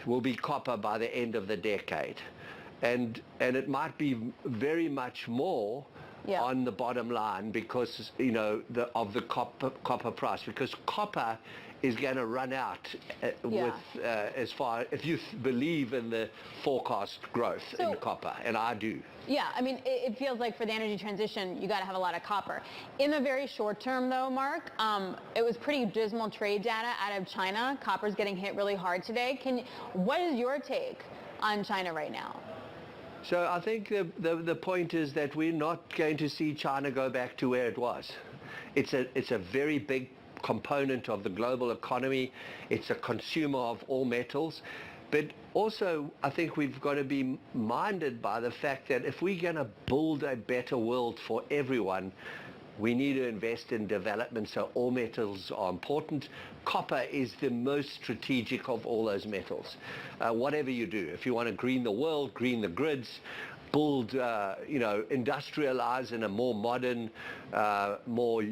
will be copper by the end of the decade. And it might be very much more on the bottom line because of the copper price, because copper is going to run out if you believe in the forecast growth in copper, and I do. Yeah, I mean, it feels like for the energy transition, you got to have a lot of copper. In the very short term, though, Mark, it was pretty dismal trade data out of China. Copper's getting hit really hard today. What is your take on China right now? So I think the point is that we're not going to see China go back to where it was. It's a very big component of the global economy. It's a consumer of all metals. But also, I think we've got to be minded by the fact that if we're going to build a better world for everyone, we need to invest in development, so all metals are important. Copper is the most strategic of all those metals. Whatever you do, if you want to green the world, green the grids, build, industrialize in a more modern, more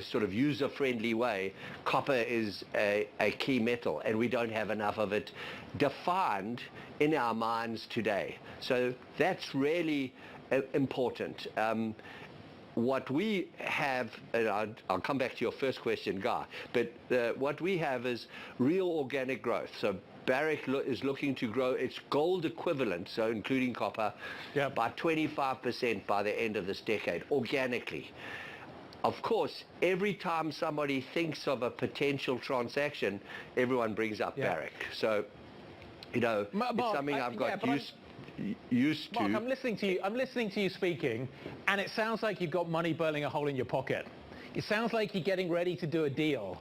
sort of user-friendly way, copper is a key metal, and we don't have enough of it defined in our minds today. So that's really important. What we have, and I'll come back to your first question, Guy, but what we have is real organic growth. So Barrick is looking to grow its gold equivalent, so including copper, by 25% by the end of this decade, organically. Of course, every time somebody thinks of a potential transaction, everyone brings up Barrick. So, it's something I've got used to. Mark, I'm listening to you speaking, and it sounds like you've got money burning a hole in your pocket. It sounds like you're getting ready to do a deal.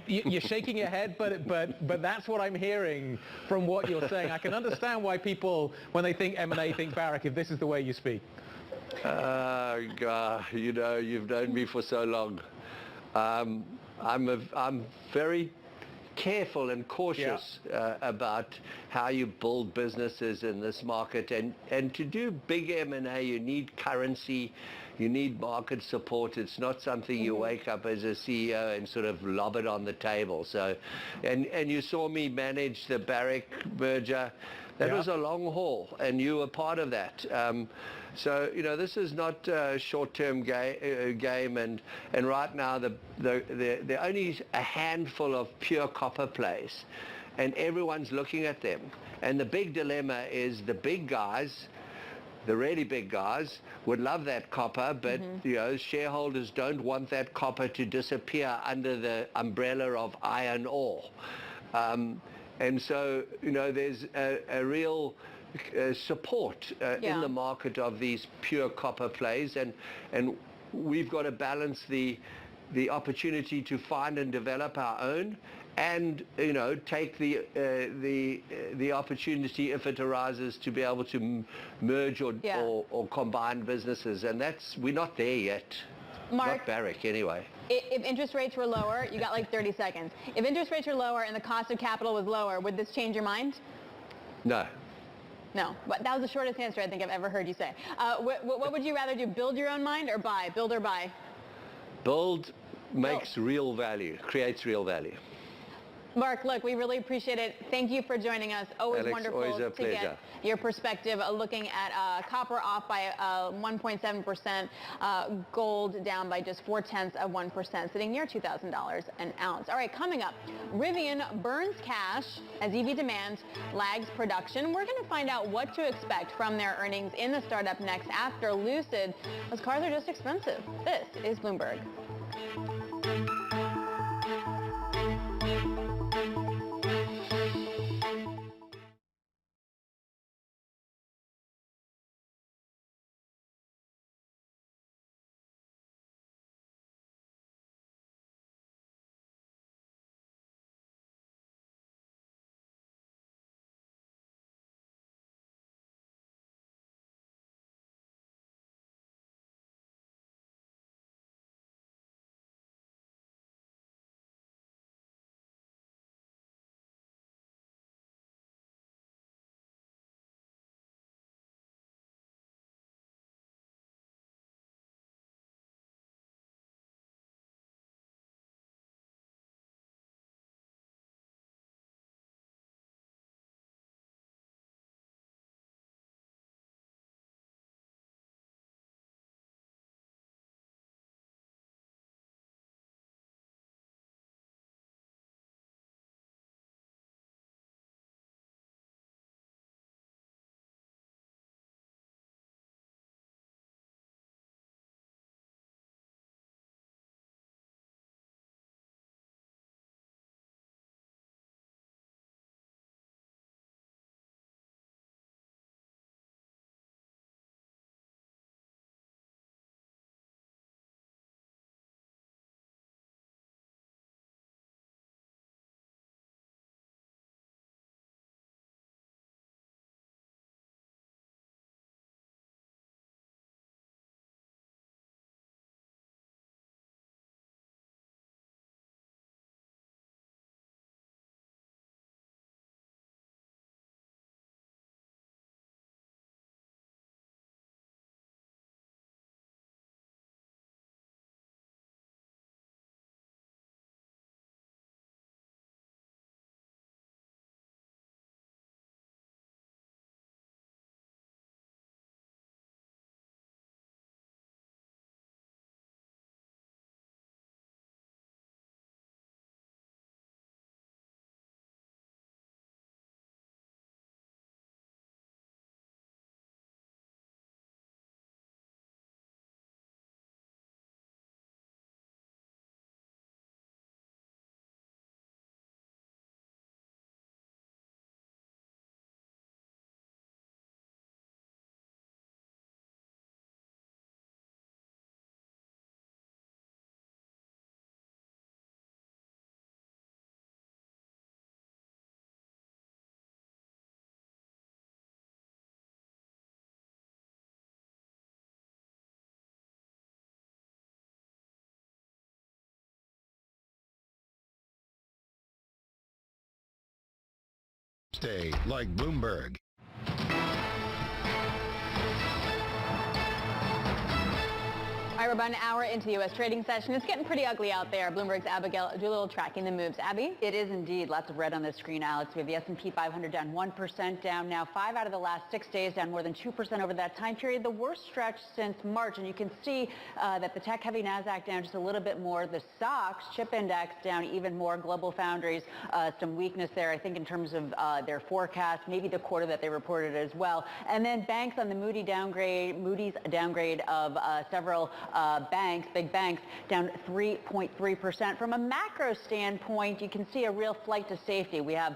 You're shaking your head, but that's what I'm hearing from what you're saying. I can understand why people, when they think M&A, think Barrick, if this is the way you speak. God, you've known me for so long. I'm very careful and cautious about how you build businesses in this market, and to do big M&A you need currency, you need market support. It's not something you wake up as a CEO and sort of lob it on the table. So, and you saw me manage the Barrick merger. That was a long haul, and you were part of that. So this is not a short-term game, and right now there are only a handful of pure copper plays, and everyone's looking at them. And the big dilemma is the big guys, the really big guys, would love that copper, but shareholders don't want that copper to disappear under the umbrella of iron ore. And so there's a real support in the market of these pure copper plays, and we've got to balance the the opportunity to find and develop our own, and take the opportunity, if it arises, to be able to merge or combine businesses. And we're not there yet. Mark, not Barrick anyway. If interest rates were lower, you got like 30 seconds. If interest rates were lower and the cost of capital was lower, would this change your mind? No. No, but that was the shortest answer I think I've ever heard you say. What would you rather do, build your own mine or buy? Build or buy? Build makes real value, creates real value. Mark, look, we really appreciate it. Thank you for joining us. Always Alex, wonderful always a to pleasure. get your perspective looking at copper off by 1.7%, gold down by just 0.4%, sitting near $2,000 an ounce. All right, coming up, Rivian burns cash as EV demand lags production. We're going to find out what to expect from their earnings in the startup next after Lucid. Those cars are just expensive. This is Bloomberg. Stay like Bloomberg. All right, we're about an hour into the U.S. trading session. It's getting pretty ugly out there. Bloomberg's Abigail Doolittle tracking the moves. Abby? It is indeed. Lots of red on the screen, Alex. We have the S&P 500 down 1%, down now 5 out of the last 6 days, down more than 2% over that time period. The worst stretch since March. And you can see that the tech-heavy NASDAQ down just a little bit more. The stocks, chip index, down even more. Global Foundries, some weakness there, I think, in terms of their forecast, maybe the quarter that they reported as well. And then banks on the Moody's downgrade of several banks, big banks, down 3.3%. From a macro standpoint, you can see a real flight to safety. We have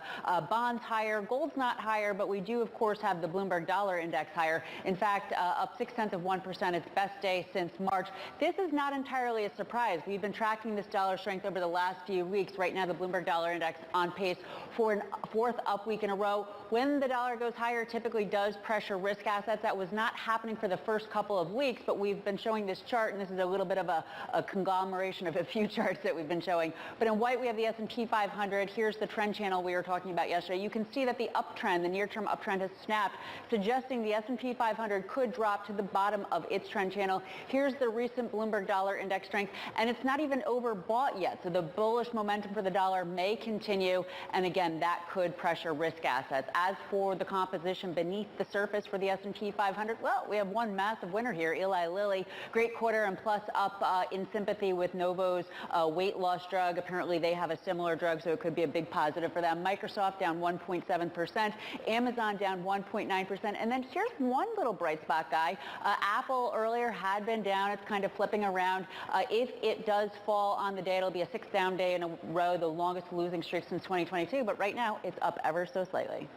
bonds higher, gold's not higher, but we do, of course, have the Bloomberg Dollar Index higher. In fact, up 0.6%, its best day since March. This is not entirely a surprise. We've been tracking this dollar strength over the last few weeks. Right now, the Bloomberg Dollar Index on pace for a fourth up week in a row. When the dollar goes higher, typically does pressure risk assets. That was not happening for the first couple of weeks, but we've been showing this chart, and this is a little bit of a conglomeration of a few charts that we've been showing. But in white, we have the S&P 500. Here's the trend channel we were talking about yesterday. You can see that the uptrend, the near-term uptrend, has snapped, suggesting the S&P 500 could drop to the bottom of its trend channel. Here's the recent Bloomberg Dollar Index strength, and it's not even overbought yet. So the bullish momentum for the dollar may continue, and again, that could pressure risk assets. As for the composition beneath the surface for the S&P 500, well, we have one massive winner here, Eli Lilly. Great quarter and plus up in sympathy with Novo's weight loss drug. Apparently, they have a similar drug, so it could be a big positive for them. Microsoft down 1.7%, Amazon down 1.9%, and then here's one little bright spot, Guy. Apple earlier had been down. It's kind of flipping around. If it does fall on the day, it'll be a 6th down day in a row, the longest losing streak since 2022, but right now it's up ever so slightly.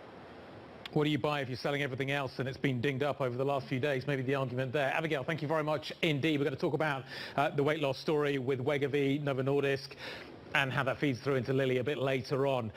What do you buy if you're selling everything else and it's been dinged up over the last few days? Maybe the argument there. Abigail, thank you very much indeed. We're going to talk about the weight loss story with Wegovy, Novo Nordisk, and how that feeds through into Lilly a bit later on.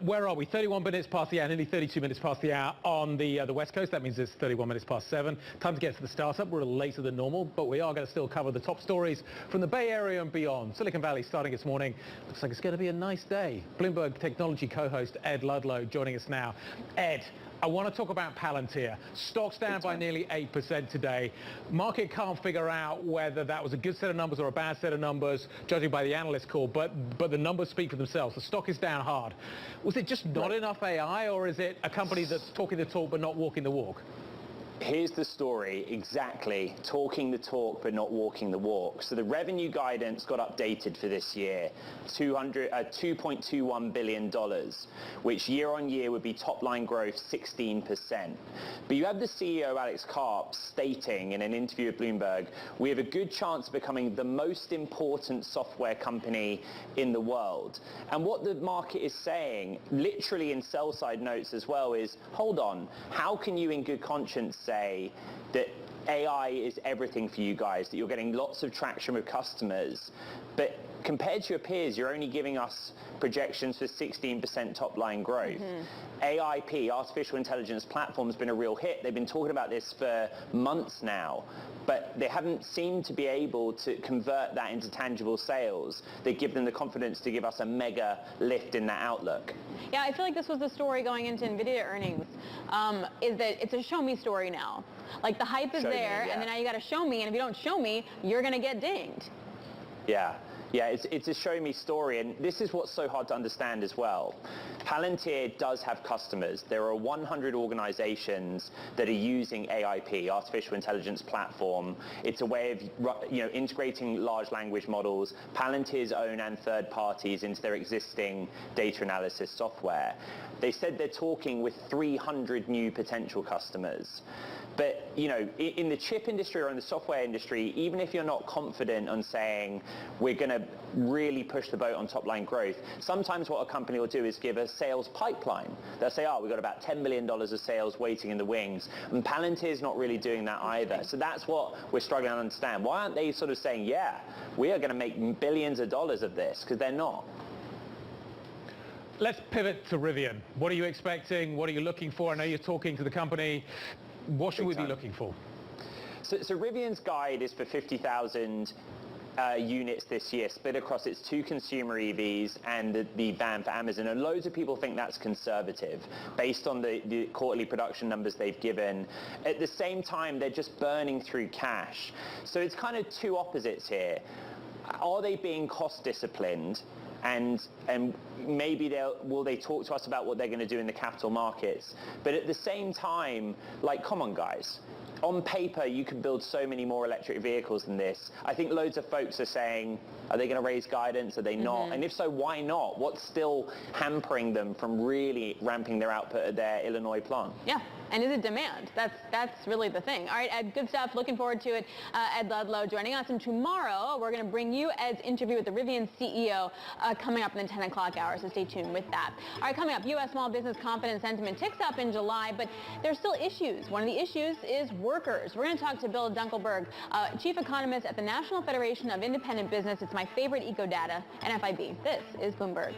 Where are we? 31 minutes past the hour, nearly 32 minutes past the hour on the West Coast. That means it's 31 minutes past 7. Time to get to the startup. We're a little later than normal, but we are going to still cover the top stories from the Bay Area and beyond. Silicon Valley starting this morning. Looks like it's going to be a nice day. Bloomberg technology co-host Ed Ludlow joining us now. Ed, I want to talk about Palantir. Stocks down by nearly 8% today. Market can't figure out whether that was a good set of numbers or a bad set of numbers, judging by the analyst call, but the numbers speak for themselves. The stock is down hard. Was it just not enough AI, or is it a company that's talking the talk but not walking the walk? Here's the story, exactly. Talking the talk but not walking the walk. So the revenue guidance got updated for this year, $2.21 billion, which year on year would be top line growth 16%. But you have the CEO, Alex Karp, stating in an interview with Bloomberg, we have a good chance of becoming the most important software company in the world. And what the market is saying, literally in sell-side notes as well, is, hold on, how can you in good conscience say that AI is everything for you guys, that you're getting lots of traction with customers, but compared to your peers, you're only giving us projections for 16% top line growth. AIP, artificial intelligence platform, has been a real hit. They've been talking about this for months now, but they haven't seemed to be able to convert that into tangible sales. They give them the confidence to give us a mega lift in that outlook. Yeah, I feel like this was the story going into NVIDIA earnings, is that it's a show me story now. Like the hype is there, and then now you got to show me, and if you don't show me, you're going to get dinged. Yeah. Yeah, it's a show me story, and this is what's so hard to understand as well. Palantir does have customers. There are 100 organizations that are using AIP, artificial intelligence platform. It's a way of integrating large language models, Palantir's own and third parties, into their existing data analysis software. They said they're talking with 300 new potential customers. But, in the chip industry or in the software industry, even if you're not confident on saying we're going to really push the boat on top line growth, sometimes what a company will do is give a sales pipeline. They'll say, we've got about $10 million of sales waiting in the wings. And Palantir's not really doing that either. So that's what we're struggling to understand. Why aren't they sort of saying, yeah, we are going to make billions of dollars of this? Because they're not. Let's pivot to Rivian. What are you expecting? What are you looking for? I know you're talking to the company. What should we be looking for? So Rivian's guide is for 50,000 units this year, split across its 2 consumer EVs and the van for Amazon. And loads of people think that's conservative based on the quarterly production numbers they've given. At the same time, they're just burning through cash. So it's kind of two opposites here. Are they being cost disciplined? And maybe will they talk to us about what they're going to do in the capital markets? But at the same time, come on, guys. On paper, you can build so many more electric vehicles than this. I think loads of folks are saying, are they going to raise guidance? Are they not? And if so, why not? What's still hampering them from really ramping their output at their Illinois plant? Yeah. And is it demand? That's really the thing. All right, Ed, good stuff. Looking forward to it. Ed Ludlow joining us. And tomorrow, we're going to bring you Ed's interview with the Rivian CEO coming up in the 10 o'clock hour, so stay tuned with that. All right, coming up, U.S. small business confidence sentiment ticks up in July, but there's still issues. One of the issues is workers. We're going to talk to Bill Dunkelberg, chief economist at the National Federation of Independent Business. It's my favorite eco data, NFIB. This is Bloomberg.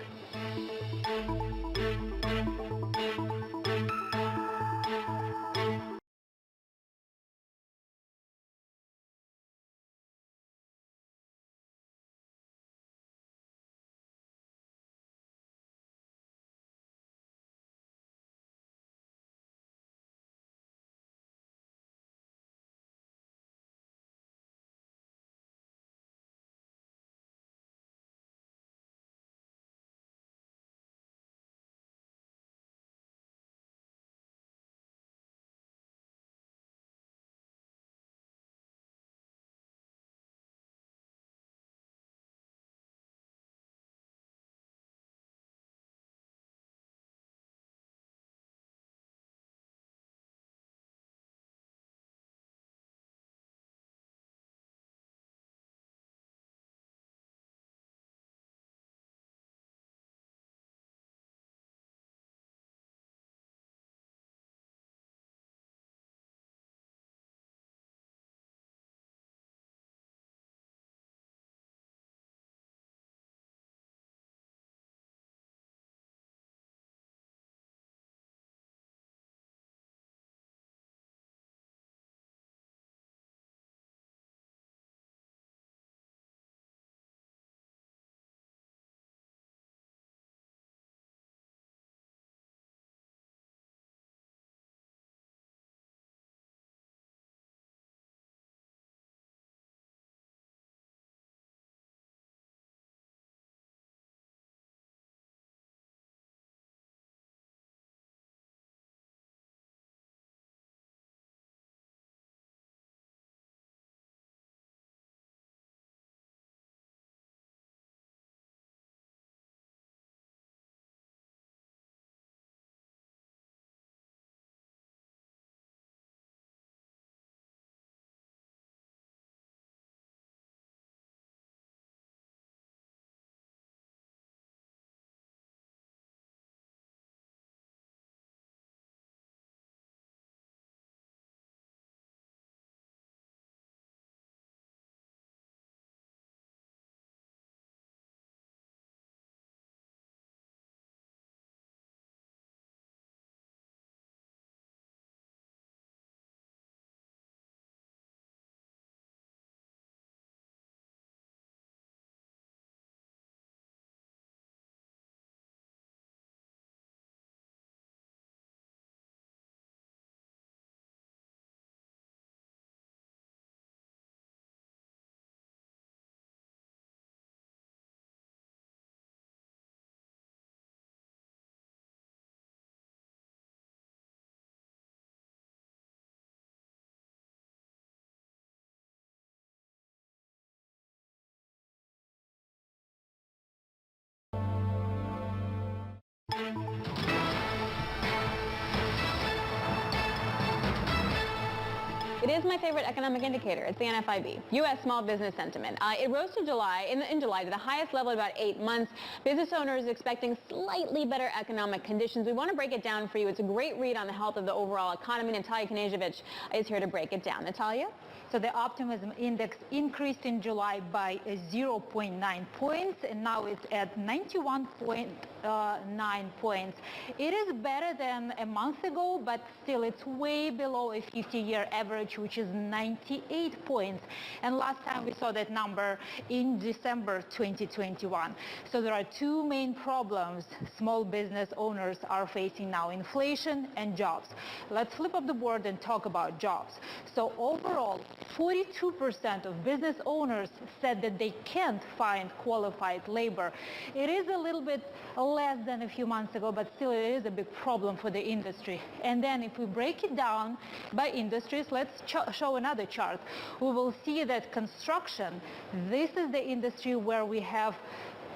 It is my favorite economic indicator. It's the NFIB, U.S. small business sentiment. It rose to July, in July, to the highest level in about 8 months. Business owners expecting slightly better economic conditions. We want to break it down for you. It's a great read on the health of the overall economy. Natalia Knežević is here to break it down. Natalia? So the optimism index increased in July by 0.9 points, and now it's at 91.9 points. It is better than a month ago, but still it's way below a 50-year average, which is 98 points. And last time we saw that number in December 2021. So there are two main problems small business owners are facing now: inflation and jobs. Let's flip up the board and talk about jobs. So overall, 42% of business owners said that they can't find qualified labor. It is a little bit less than a few months ago, but still it is a big problem for the industry. And then if we break it down by industries, let's show another chart. We will see that construction, this is the industry where we have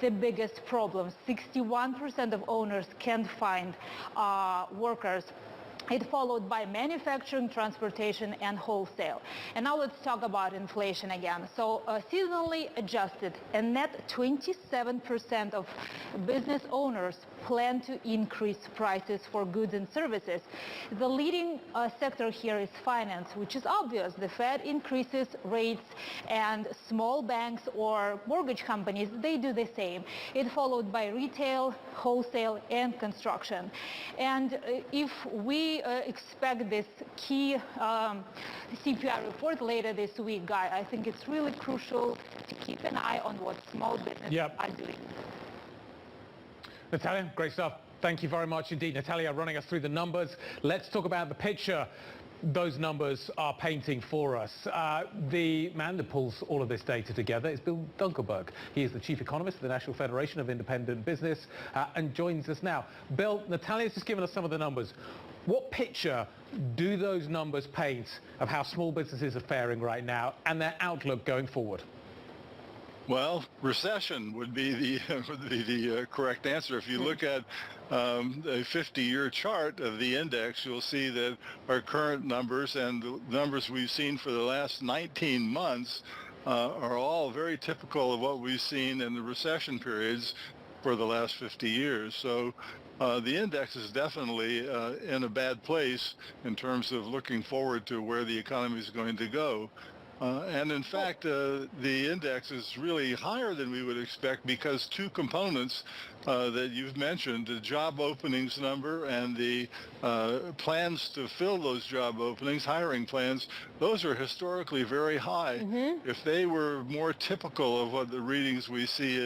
the biggest problem. 61% of owners can't find workers. It followed by manufacturing, transportation, and wholesale. And now let's talk about inflation again. So seasonally adjusted, a net 27% of business owners plan to increase prices for goods and services. The leading sector here is finance, which is obvious. The Fed increases rates, and small banks or mortgage companies, they do the same. It followed by retail, wholesale, and construction. And if we expect this key CPI report later this week, Guy, I think it's really crucial to keep an eye on what small businesses are doing. Natalia, great stuff. Thank you very much indeed. Natalia running us through the numbers. Let's talk about the picture those numbers are painting for us. The man that pulls all of this data together is Bill Dunkelberg. He is the chief economist of the National Federation of Independent Business and joins us now. Bill, Natalia's just given us some of the numbers. What picture do those numbers paint of how small businesses are faring right now and their outlook going forward? Well, recession would be the correct answer. If you look at a 50-year chart of the index, you'll see that our current numbers and the numbers we've seen for the last 19 months are all very typical of what we've seen in the recession periods for the last 50 years. So the index is definitely in a bad place in terms of looking forward to where the economy is going to go. And in fact, the index is really higher than we would expect because two components that you've mentioned, the job openings number and the plans to fill those job openings, hiring plans, those are historically very high. If they were more typical of what the readings we see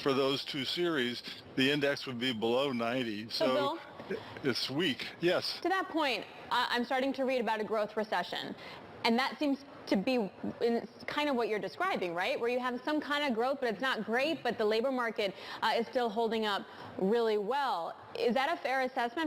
for those two series, the index would be below 90. So it's weak. Yes. To that point, I'm starting to read about a growth recession. And that seems to be kind of what you're describing, right? Where you have some kind of growth, but it's not great, but the labor market is still holding up really well. Is that a fair assessment?